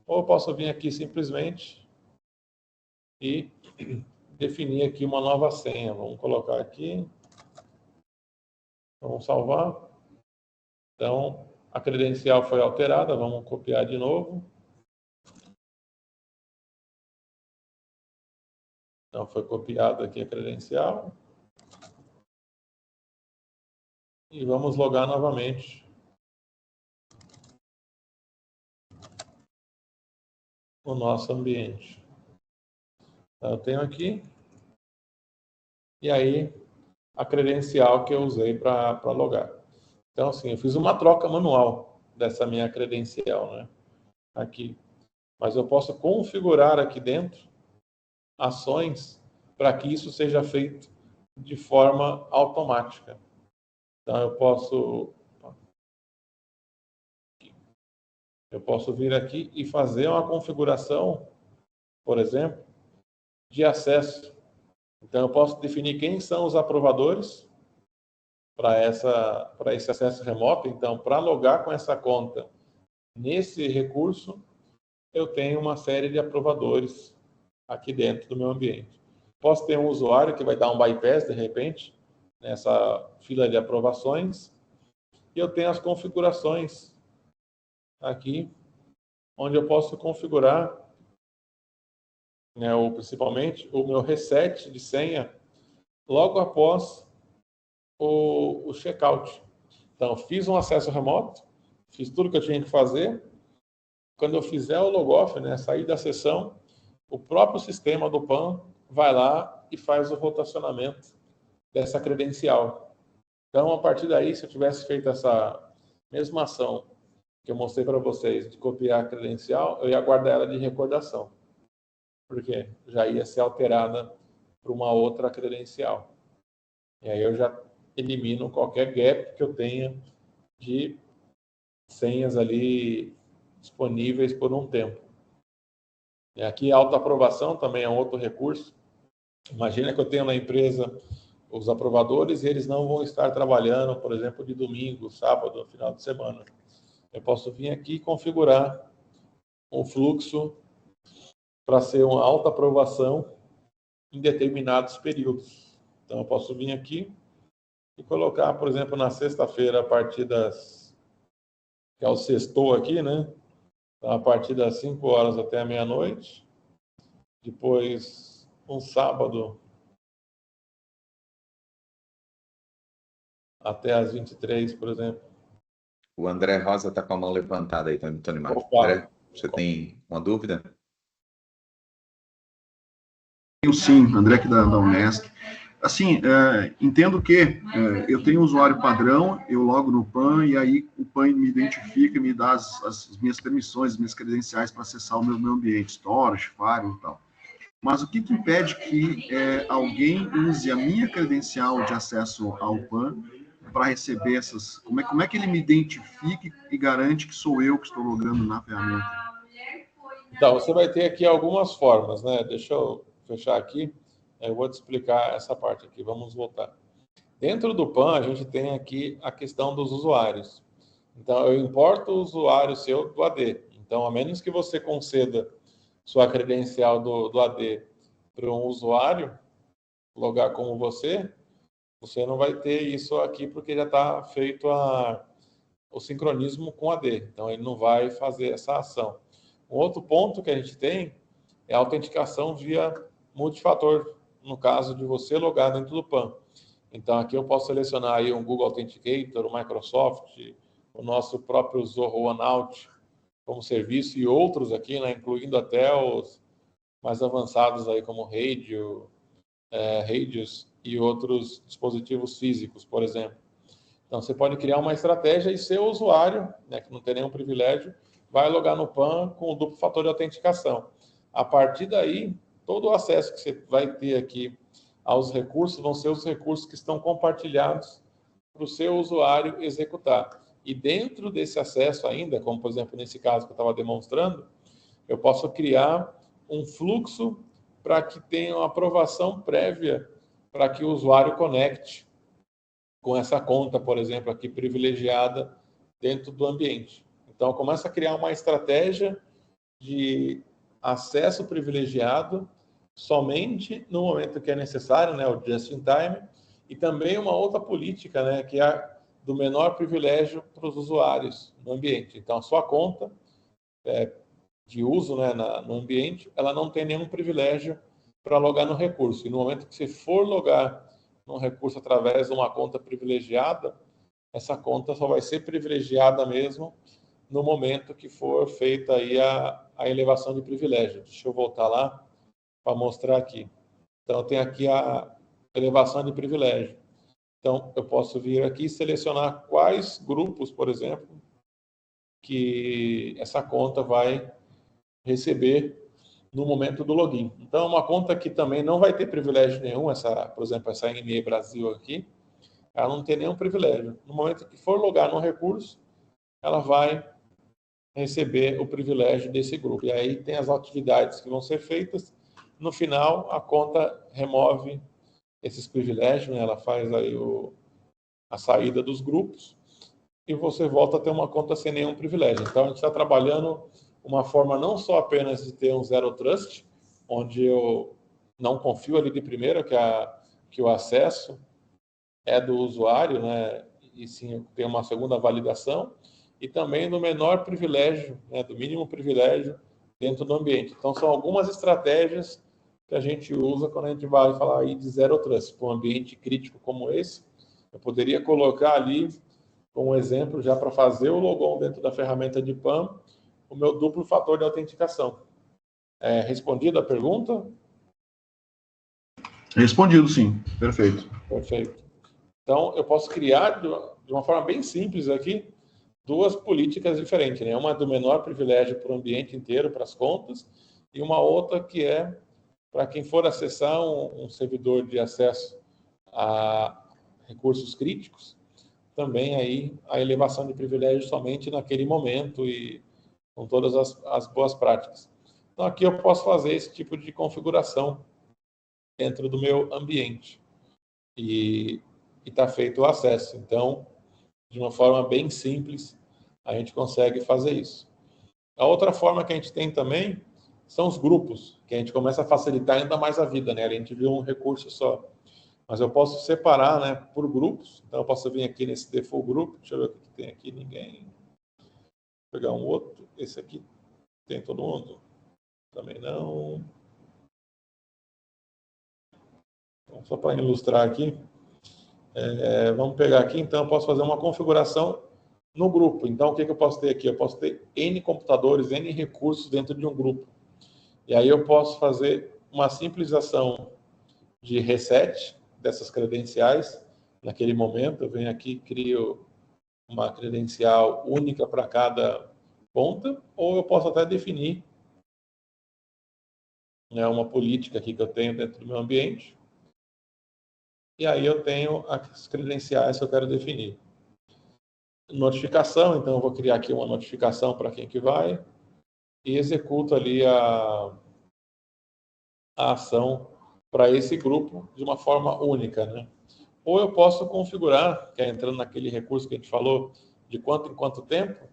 Ou eu posso vir aqui simplesmente e definir aqui uma nova senha. Vamos colocar aqui. Vamos salvar. Então, a credencial foi alterada. Vamos copiar de novo. Então, foi copiada aqui a credencial. E vamos logar novamente no nosso ambiente. Então, eu tenho aqui. E aí, a credencial que eu usei para logar. Então, assim, eu fiz uma troca manual dessa minha credencial, né? Aqui. Mas eu posso configurar aqui dentro ações para que isso seja feito de forma automática. Então, eu posso vir aqui e fazer uma configuração, por exemplo, de acesso. Então, eu posso definir quem são os aprovadores para esse acesso remoto. Então, para logar com essa conta nesse recurso, eu tenho uma série de aprovadores aqui dentro do meu ambiente. Posso ter um usuário que vai dar um bypass, de repente, nessa fila de aprovações. E eu tenho as configurações aqui, onde eu posso configurar, né, ou principalmente, o meu reset de senha logo após o checkout. Então, fiz um acesso remoto, fiz tudo que eu tinha que fazer. Quando eu fizer o logoff, né, sair da sessão, o próprio sistema do PAN vai lá e faz o rotacionamento dessa credencial. Então, a partir daí, se eu tivesse feito essa mesma ação que eu mostrei para vocês, de copiar a credencial, eu ia guardar ela de recordação, porque já ia ser alterada para uma outra credencial. E aí eu já elimino qualquer gap que eu tenha de senhas ali disponíveis por um tempo. E aqui, autoaprovação também é um outro recurso. Imagina que eu tenho na empresa os aprovadores e eles não vão estar trabalhando, por exemplo, de domingo, sábado, final de semana. Eu posso vir aqui e configurar um fluxo para ser uma autoaprovação em determinados períodos. Então, eu posso vir aqui e colocar, por exemplo, na sexta-feira, a partir das... que é o sextou aqui, né? Então, a partir das 5 horas até a meia-noite. Depois, um sábado, até às 23, por exemplo. O André Rosa está com a mão levantada aí, Tony Marcos. André, você tem uma dúvida? Sim, André aqui da Unesc. Assim, entendo que eu tenho um usuário padrão, eu logo no PAN, e aí o PAN me identifica e me dá as minhas permissões, as minhas credenciais para acessar o meu ambiente, storage, firewall e tal. Mas o que impede que alguém use a minha credencial de acesso ao PAN para receber essas... Como é que ele me identifica e garante que sou eu que estou logando na ferramenta? Então, você vai ter aqui algumas formas, né? Deixa eu fechar aqui. Eu vou te explicar essa parte aqui. Vamos voltar. Dentro do PAN, a gente tem aqui a questão dos usuários. Então, eu importo o usuário seu do AD. Então, a menos que você conceda sua credencial do AD para um usuário logar como você não vai ter isso aqui porque já está feito o sincronismo com a AD. Então, ele não vai fazer essa ação. Um outro ponto que a gente tem é a autenticação via multifator, no caso de você logar dentro do PAN. Então, aqui eu posso selecionar aí um Google Authenticator, o Microsoft, o nosso próprio Zoho OneOut como serviço e outros aqui, né, incluindo até os mais avançados aí como Radius e outros dispositivos físicos, por exemplo. Então, você pode criar uma estratégia e seu usuário, né, que não tem nenhum privilégio, vai logar no PAN com o duplo fator de autenticação. A partir daí, todo o acesso que você vai ter aqui aos recursos vão ser os recursos que estão compartilhados para o seu usuário executar. E dentro desse acesso ainda, como por exemplo nesse caso que eu estava demonstrando, eu posso criar um fluxo para que tenha uma aprovação prévia para que o usuário conecte com essa conta, por exemplo, aqui privilegiada dentro do ambiente. Então, começa a criar uma estratégia de acesso privilegiado somente no momento que é necessário, né, o just in time, e também uma outra política, né, que é a do menor privilégio para os usuários no ambiente. Então, a sua conta de uso, né, no ambiente, ela não tem nenhum privilégio para logar no recurso. E no momento que você for logar num recurso através de uma conta privilegiada, essa conta só vai ser privilegiada mesmo no momento que for feita aí a elevação de privilégio. Deixa eu voltar lá para mostrar aqui. Então, eu tenho aqui a elevação de privilégio. Então, eu posso vir aqui e selecionar quais grupos, por exemplo, que essa conta vai receber no momento do login. Então, uma conta que também não vai ter privilégio nenhum, por exemplo, essa NE Brasil aqui, ela não tem nenhum privilégio. No momento que for logar no recurso, ela vai receber o privilégio desse grupo. E aí tem as atividades que vão ser feitas No final, a conta remove esses privilégios, né? Ela faz aí a saída dos grupos e você volta a ter uma conta sem nenhum privilégio. Então, a gente está trabalhando uma forma não só apenas de ter um Zero Trust, onde eu não confio ali de primeira que o acesso é do usuário, né? E sim tem uma segunda validação, e também do menor privilégio, né? Do mínimo privilégio dentro do ambiente. Então, são algumas estratégias que a gente usa quando a gente vai falar aí de Zero Trust. Para um ambiente crítico como esse, eu poderia colocar ali, como exemplo, já para fazer o logon dentro da ferramenta de PAM, o meu duplo fator de autenticação. Respondido a pergunta? Respondido, sim. Perfeito. Perfeito. Então, eu posso criar, de uma forma bem simples aqui, duas políticas diferentes, né? Uma do menor privilégio para o ambiente inteiro, para as contas, e uma outra que é para quem for acessar um servidor de acesso a recursos críticos, também aí a elevação de privilégios somente naquele momento e com todas as boas práticas. Então, aqui eu posso fazer esse tipo de configuração dentro do meu ambiente. E está feito o acesso. Então, de uma forma bem simples, a gente consegue fazer isso. A outra forma que a gente tem também são os grupos, que a gente começa a facilitar ainda mais a vida, né? A gente viu um recurso só. Mas eu posso separar, né, por grupos. Então, eu posso vir aqui nesse default group. Deixa eu ver o que tem aqui. Ninguém. Vou pegar um outro. Esse aqui tem todo mundo? Também não. Então, só para ilustrar aqui. Vamos pegar aqui, então eu posso fazer uma configuração no grupo. Então, o que eu posso ter aqui? Eu posso ter N computadores, N recursos dentro de um grupo. E aí eu posso fazer uma simplização de reset dessas credenciais. Naquele momento, eu venho aqui e crio uma credencial única para cada conta, ou eu posso até definir, né, uma política aqui que eu tenho dentro do meu ambiente. E aí eu tenho as credenciais que eu quero definir. Notificação, então eu vou criar aqui uma notificação para quem que vai e executo ali a ação para esse grupo de uma forma única, né? Ou eu posso configurar, que é entrando naquele recurso que a gente falou, de quanto em quanto tempo.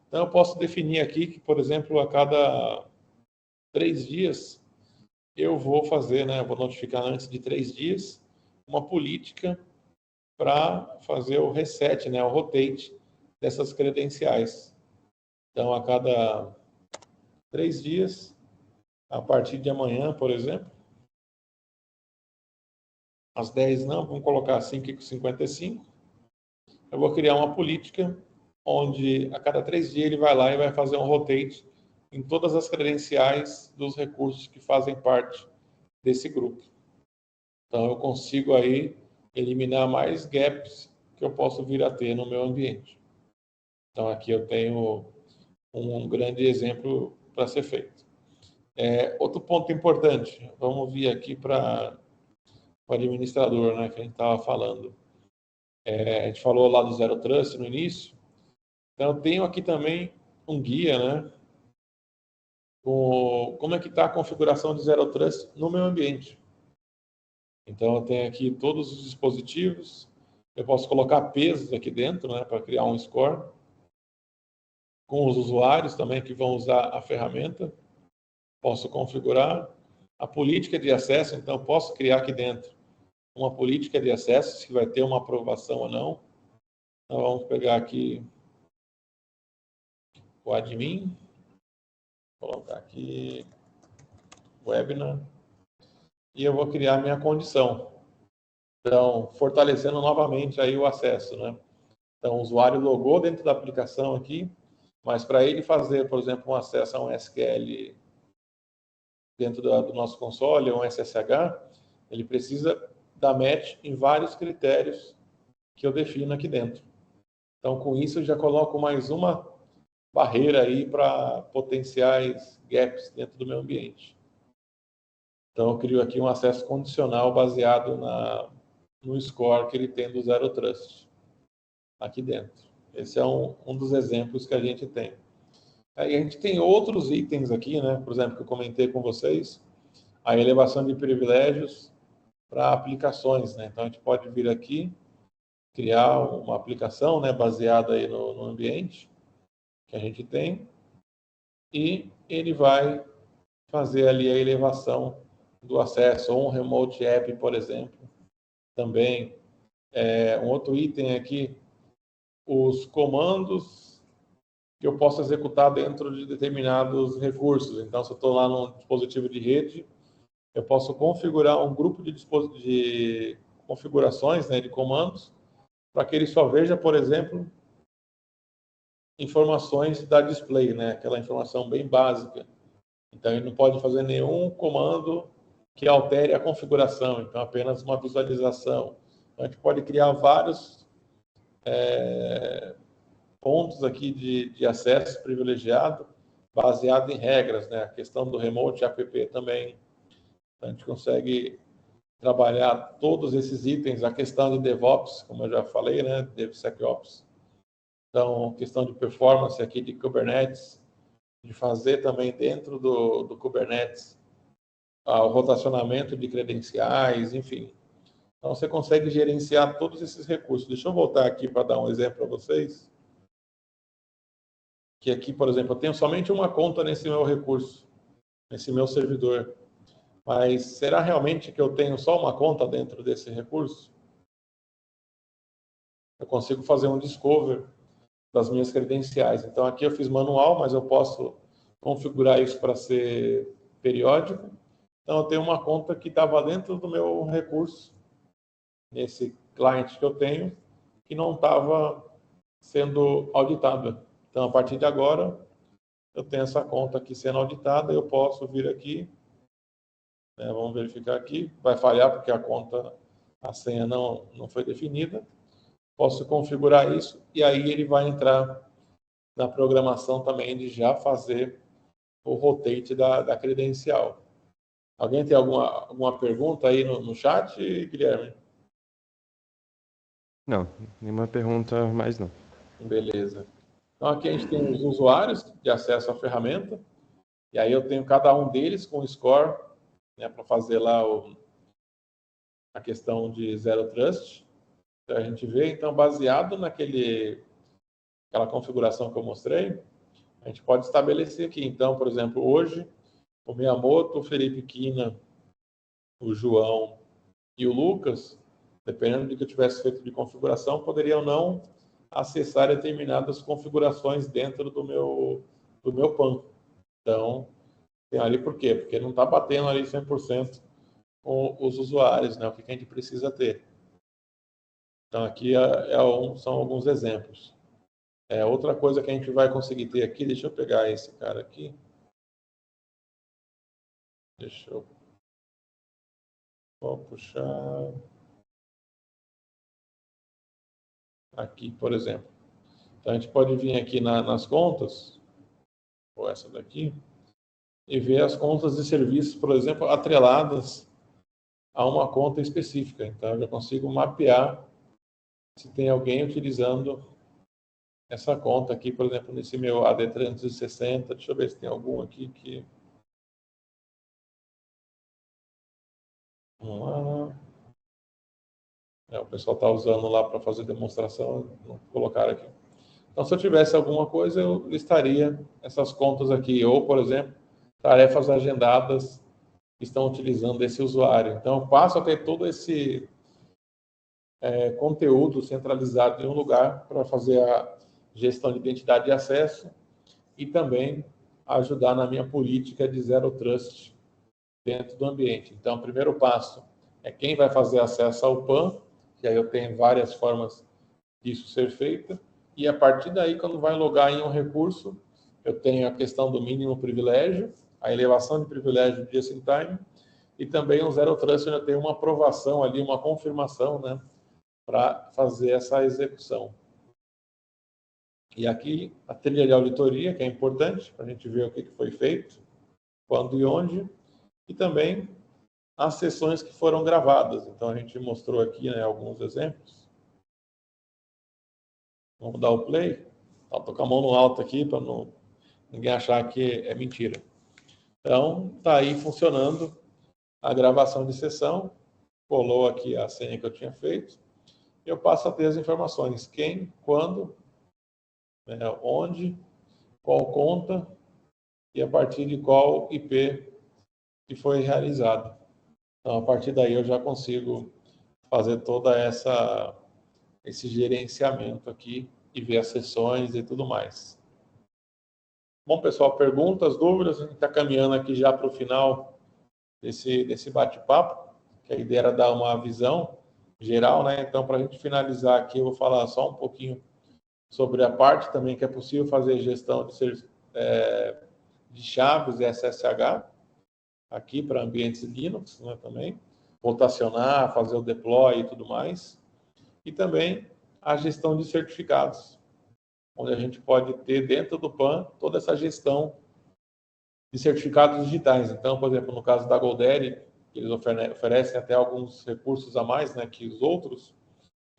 Então eu posso definir aqui que, por exemplo, a cada 3 dias eu vou fazer, né? Vou notificar antes de 3 dias uma política para fazer o reset, né? O rotate dessas credenciais. Então, a cada 3 dias, a partir de amanhã, por exemplo, às 10 não, vamos colocar 5h55, eu vou criar uma política onde a cada 3 dias ele vai lá e vai fazer um rotate em todas as credenciais dos recursos que fazem parte desse grupo. Então, eu consigo aí eliminar mais gaps que eu posso vir a ter no meu ambiente. Então, aqui eu tenho um grande exemplo para ser feito. Outro ponto importante, vamos vir aqui para o administrador, né, que a gente estava falando. A gente falou lá do Zero Trust no início. Então, eu tenho aqui também um guia, né, com como é que está a configuração de Zero Trust no meu ambiente. Então, eu tenho aqui todos os dispositivos. Eu posso colocar pesos aqui dentro, né, para criar um score. Com os usuários também que vão usar a ferramenta. Posso configurar a política de acesso. Então, posso criar aqui dentro uma política de acesso, se vai ter uma aprovação ou não. Então, vamos pegar aqui o admin. Colocar aqui webinar. E eu vou criar minha condição. Então, fortalecendo novamente aí o acesso, né? Então, o usuário logou dentro da aplicação aqui, mas para ele fazer, por exemplo, um acesso a um SQL dentro do nosso console, um SSH, ele precisa dar match em vários critérios que eu defino aqui dentro. Então, com isso, eu já coloco mais uma barreira aí para potenciais gaps dentro do meu ambiente. Então, eu crio aqui um acesso condicional baseado no score que ele tem do Zero Trust aqui dentro. Esse é um dos exemplos que a gente tem. Aí a gente tem outros itens aqui, né? Por exemplo, que eu comentei com vocês, a elevação de privilégios para aplicações, né? Então, a gente pode vir aqui, criar uma aplicação, né, baseada aí no ambiente que a gente tem, e ele vai fazer ali a elevação do acesso, ou um remote app, por exemplo. Também, um outro item aqui, os comandos que eu posso executar dentro de determinados recursos. Então, se eu estou lá no dispositivo de rede, eu posso configurar um grupo de configurações, né, de comandos, para que ele só veja, por exemplo, informações da display, né, aquela informação bem básica. Então, ele não pode fazer nenhum comando que altere a configuração, então apenas uma visualização. Então, a gente pode criar vários pontos aqui de acesso privilegiado, baseado em regras, né? A questão do remote app também. Então, a gente consegue trabalhar todos esses itens, a questão de DevOps, como eu já falei, né? DevSecOps. Então, questão de performance aqui de Kubernetes, de fazer também dentro do Kubernetes o rotacionamento de credenciais, enfim. Então, você consegue gerenciar todos esses recursos. Deixa eu voltar aqui para dar um exemplo para vocês. Que aqui, por exemplo, eu tenho somente uma conta nesse meu recurso, nesse meu servidor. Mas será realmente que eu tenho só uma conta dentro desse recurso? Eu consigo fazer um discover das minhas credenciais. Então, aqui eu fiz manual, mas eu posso configurar isso para ser periódico. Então, eu tenho uma conta que estava dentro do meu recurso, nesse cliente que eu tenho, que não estava sendo auditada. Então, a partir de agora, eu tenho essa conta aqui sendo auditada, eu posso vir aqui, né, vamos verificar aqui, vai falhar porque a senha não foi definida. Posso configurar isso e aí ele vai entrar na programação também de já fazer o rotate da credencial. Alguém tem alguma pergunta aí no chat, Guilherme? Não, nenhuma pergunta mais não. Beleza. Então aqui a gente tem os usuários de acesso à ferramenta, e aí eu tenho cada um deles com score, né, para fazer lá a questão de Zero Trust. Então, a gente vê, então, baseado naquela configuração que eu mostrei, a gente pode estabelecer aqui. Então, por exemplo, hoje, o Miyamoto, o Felipe Quina, o João e o Lucas, dependendo do que eu tivesse feito de configuração, poderiam não acessar determinadas configurações dentro do meu PAN. Então, tem ali por quê? Porque não está batendo ali 100% com os usuários, né? O que a gente precisa ter. Então, aqui são alguns exemplos. Outra coisa que a gente vai conseguir ter aqui, deixa eu pegar esse cara aqui. Deixa eu puxar aqui, por exemplo. Então, a gente pode vir aqui nas contas, ou essa daqui, e ver as contas de serviços, por exemplo, atreladas a uma conta específica. Então, eu já consigo mapear se tem alguém utilizando essa conta aqui, por exemplo, nesse meu AD360. Deixa eu ver se tem algum aqui que... Vamos lá. O pessoal está usando lá para fazer demonstração, não colocaram aqui. Então, se eu tivesse alguma coisa, eu listaria essas contas aqui. Ou, por exemplo, tarefas agendadas que estão utilizando esse usuário. Então, eu passo a ter todo esse conteúdo centralizado em um lugar para fazer a gestão de identidade e acesso e também ajudar na minha política de Zero Trust dentro do ambiente. Então, o primeiro passo é quem vai fazer acesso ao PAN, que aí eu tenho várias formas disso ser feita, e a partir daí, quando vai logar em um recurso, eu tenho a questão do mínimo privilégio, a elevação de privilégio just in time, e também um Zero Trust, onde eu tenho uma aprovação ali, uma confirmação, né, para fazer essa execução. E aqui, a trilha de auditoria, que é importante, para a gente ver o que foi feito, quando e onde, e também as sessões que foram gravadas. Então, a gente mostrou aqui, né, alguns exemplos. Vamos dar o play. Estou com a mão no alto aqui, para ninguém achar que é mentira. Então, está aí funcionando a gravação de sessão, colou aqui a senha que eu tinha feito, e eu passo a ter as informações, quem, quando, né, onde, qual conta e a partir de qual IP que foi realizado. Então, a partir daí eu já consigo fazer toda esse gerenciamento aqui e ver as sessões e tudo mais. Bom, pessoal, perguntas, dúvidas? A gente está caminhando aqui já para o final desse bate-papo, que a ideia era dar uma visão geral, né? Então, para a gente finalizar aqui, eu vou falar só um pouquinho sobre a parte também que é possível fazer gestão de chaves e SSH, aqui para ambientes Linux, né, também, rotacionar, fazer o deploy e tudo mais, e também a gestão de certificados, onde a gente pode ter dentro do PAN toda essa gestão de certificados digitais. Então, por exemplo, no caso da GoDaddy, eles oferecem até alguns recursos a mais, né, que os outros,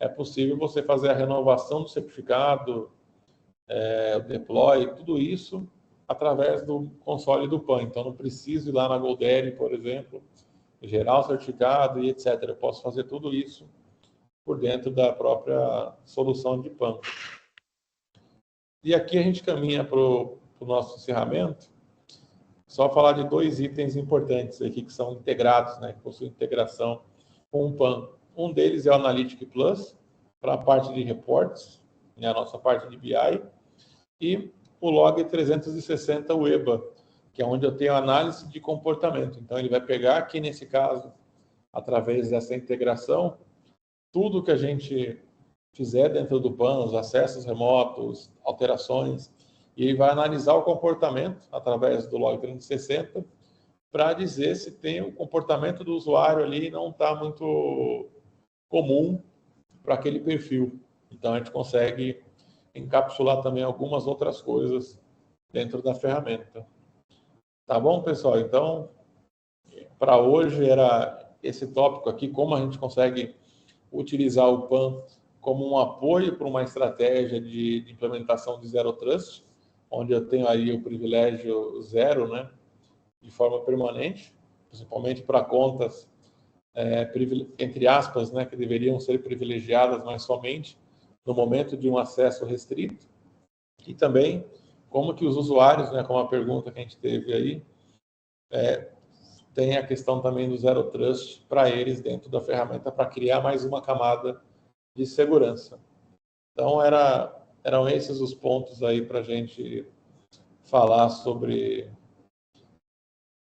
é possível você fazer a renovação do certificado, o deploy, tudo isso através do console do PAN. Então, não preciso ir lá na GoDaddy, por exemplo, gerar o certificado e etc. Eu posso fazer tudo isso por dentro da própria solução de PAN. E aqui a gente caminha para o nosso encerramento. Só falar de 2 itens importantes aqui que são integrados, né, que possuem integração com o PAN. Um deles é o Analytics Plus, para a parte de reports, né, a nossa parte de BI, e o Log 360 UEBA, que é onde eu tenho análise de comportamento. Então, ele vai pegar aqui, nesse caso, através dessa integração, tudo que a gente fizer dentro do PAN, os acessos remotos, alterações, e ele vai analisar o comportamento através do Log 360 para dizer se tem o comportamento do usuário ali não está muito comum para aquele perfil. Então, a gente consegue encapsular também algumas outras coisas dentro da ferramenta. Tá bom, pessoal? Então, para hoje era esse tópico aqui, como a gente consegue utilizar o PAN como um apoio para uma estratégia de implementação de Zero Trust, onde eu tenho aí o privilégio zero, né, de forma permanente, principalmente para contas, entre aspas, né, que deveriam ser privilegiadas, mas somente no momento de um acesso restrito. E também como que os usuários, né, como a pergunta que a gente teve aí, tem a questão também do Zero Trust para eles dentro da ferramenta para criar mais uma camada de segurança. Então, eram esses os pontos aí para a gente falar sobre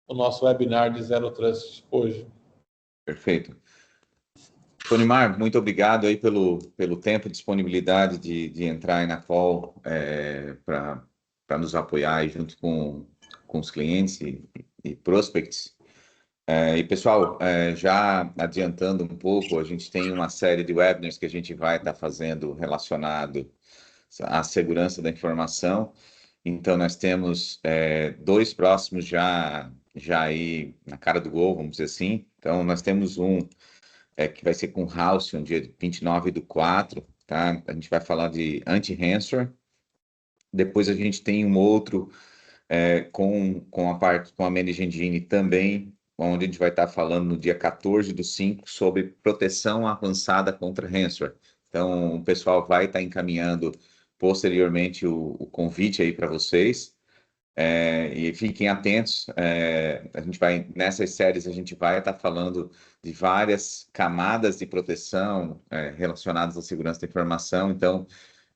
o nosso webinar de Zero Trust hoje. Perfeito. Tonimar, muito obrigado aí pelo tempo e disponibilidade de entrar aí na call para nos apoiar aí junto com os clientes e prospects. E pessoal, já adiantando um pouco, a gente tem uma série de webinars que a gente vai estar fazendo relacionado à segurança da informação. Então, nós temos 2 próximos já aí na cara do gol, vamos dizer assim. Então, nós temos um que vai ser com o Halcyon, dia 29/4, tá? A gente vai falar de anti-ransomware. Depois a gente tem um outro com a Managed Engine também, onde a gente vai estar falando no dia 14/5 sobre proteção avançada contra ransomware. Então, o pessoal vai estar encaminhando posteriormente o convite aí para vocês. E fiquem atentos, a gente vai, nessas séries, a gente vai estar falando de várias camadas de proteção relacionadas à segurança da informação, então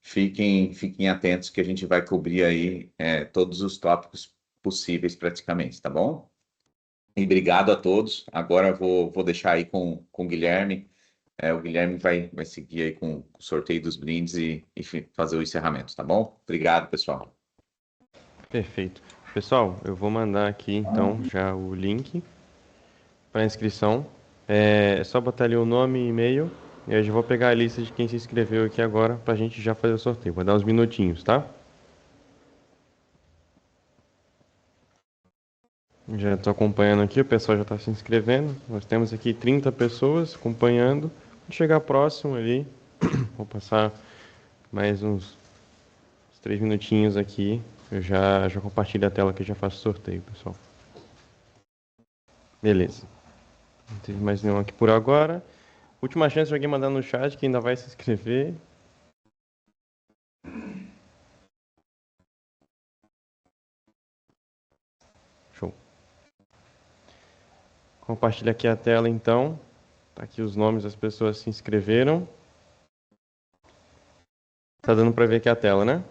fiquem atentos que a gente vai cobrir aí todos os tópicos possíveis praticamente, tá bom? E obrigado a todos. Agora eu vou deixar aí com o Guilherme. O Guilherme vai seguir aí com o sorteio dos brindes e fazer o encerramento, tá bom? Obrigado, pessoal. Perfeito. Pessoal, eu vou mandar aqui então já o link para inscrição. É só botar ali o nome e e-mail e eu já vou pegar a lista de quem se inscreveu aqui agora para a gente já fazer o sorteio. Vou dar uns minutinhos, tá? Já estou acompanhando aqui, o pessoal já está se inscrevendo. Nós temos aqui 30 pessoas acompanhando. Vou chegar próximo ali. Vou passar mais uns 3 minutinhos aqui. Eu já compartilho a tela aqui e já faço o sorteio, pessoal. Beleza. Não tem mais nenhum aqui por agora. Última chance de alguém mandar no chat que ainda vai se inscrever. Show. Compartilha aqui a tela, então. Tá aqui os nomes das pessoas que se inscreveram. Tá dando para ver aqui a tela, né?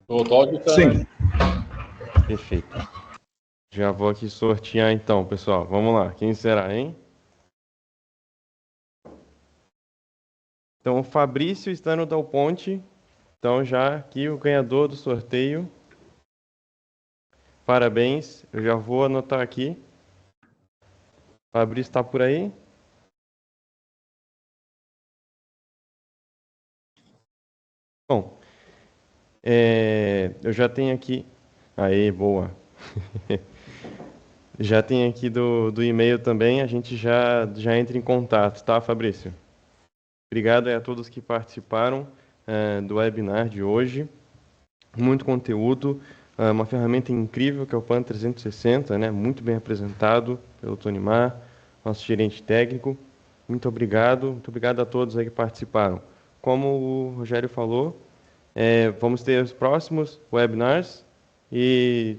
O áudio tá... Sim. Perfeito. Já vou aqui sortear, então, pessoal. Vamos lá. Quem será, hein? Então, o Fabrício está no Dal Ponte. Então, já aqui o ganhador do sorteio. Parabéns. Eu já vou anotar aqui. Fabrício está por aí? Bom, eu já tenho aqui... Aí, boa. Já tem aqui do e-mail também. A gente já entra em contato, tá, Fabrício? Obrigado a todos que participaram do webinar de hoje. Muito conteúdo, uma ferramenta incrível que é o PAN 360, né? Muito bem apresentado pelo Tonimar, nosso gerente técnico. Muito obrigado a todos aí que participaram. Como o Rogério falou, vamos ter os próximos webinars. E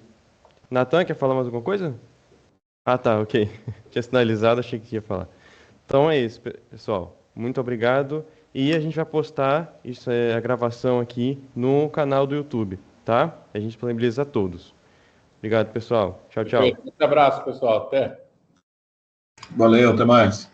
Natan, quer falar mais alguma coisa? Ah, tá, ok. Tinha sinalizado, achei que ia falar. Então é isso, pessoal. Muito obrigado. E a gente vai postar a gravação aqui no canal do YouTube, tá? A gente disponibiliza a todos. Obrigado, pessoal. Tchau, tchau. Um abraço, pessoal. Até. Valeu, até mais.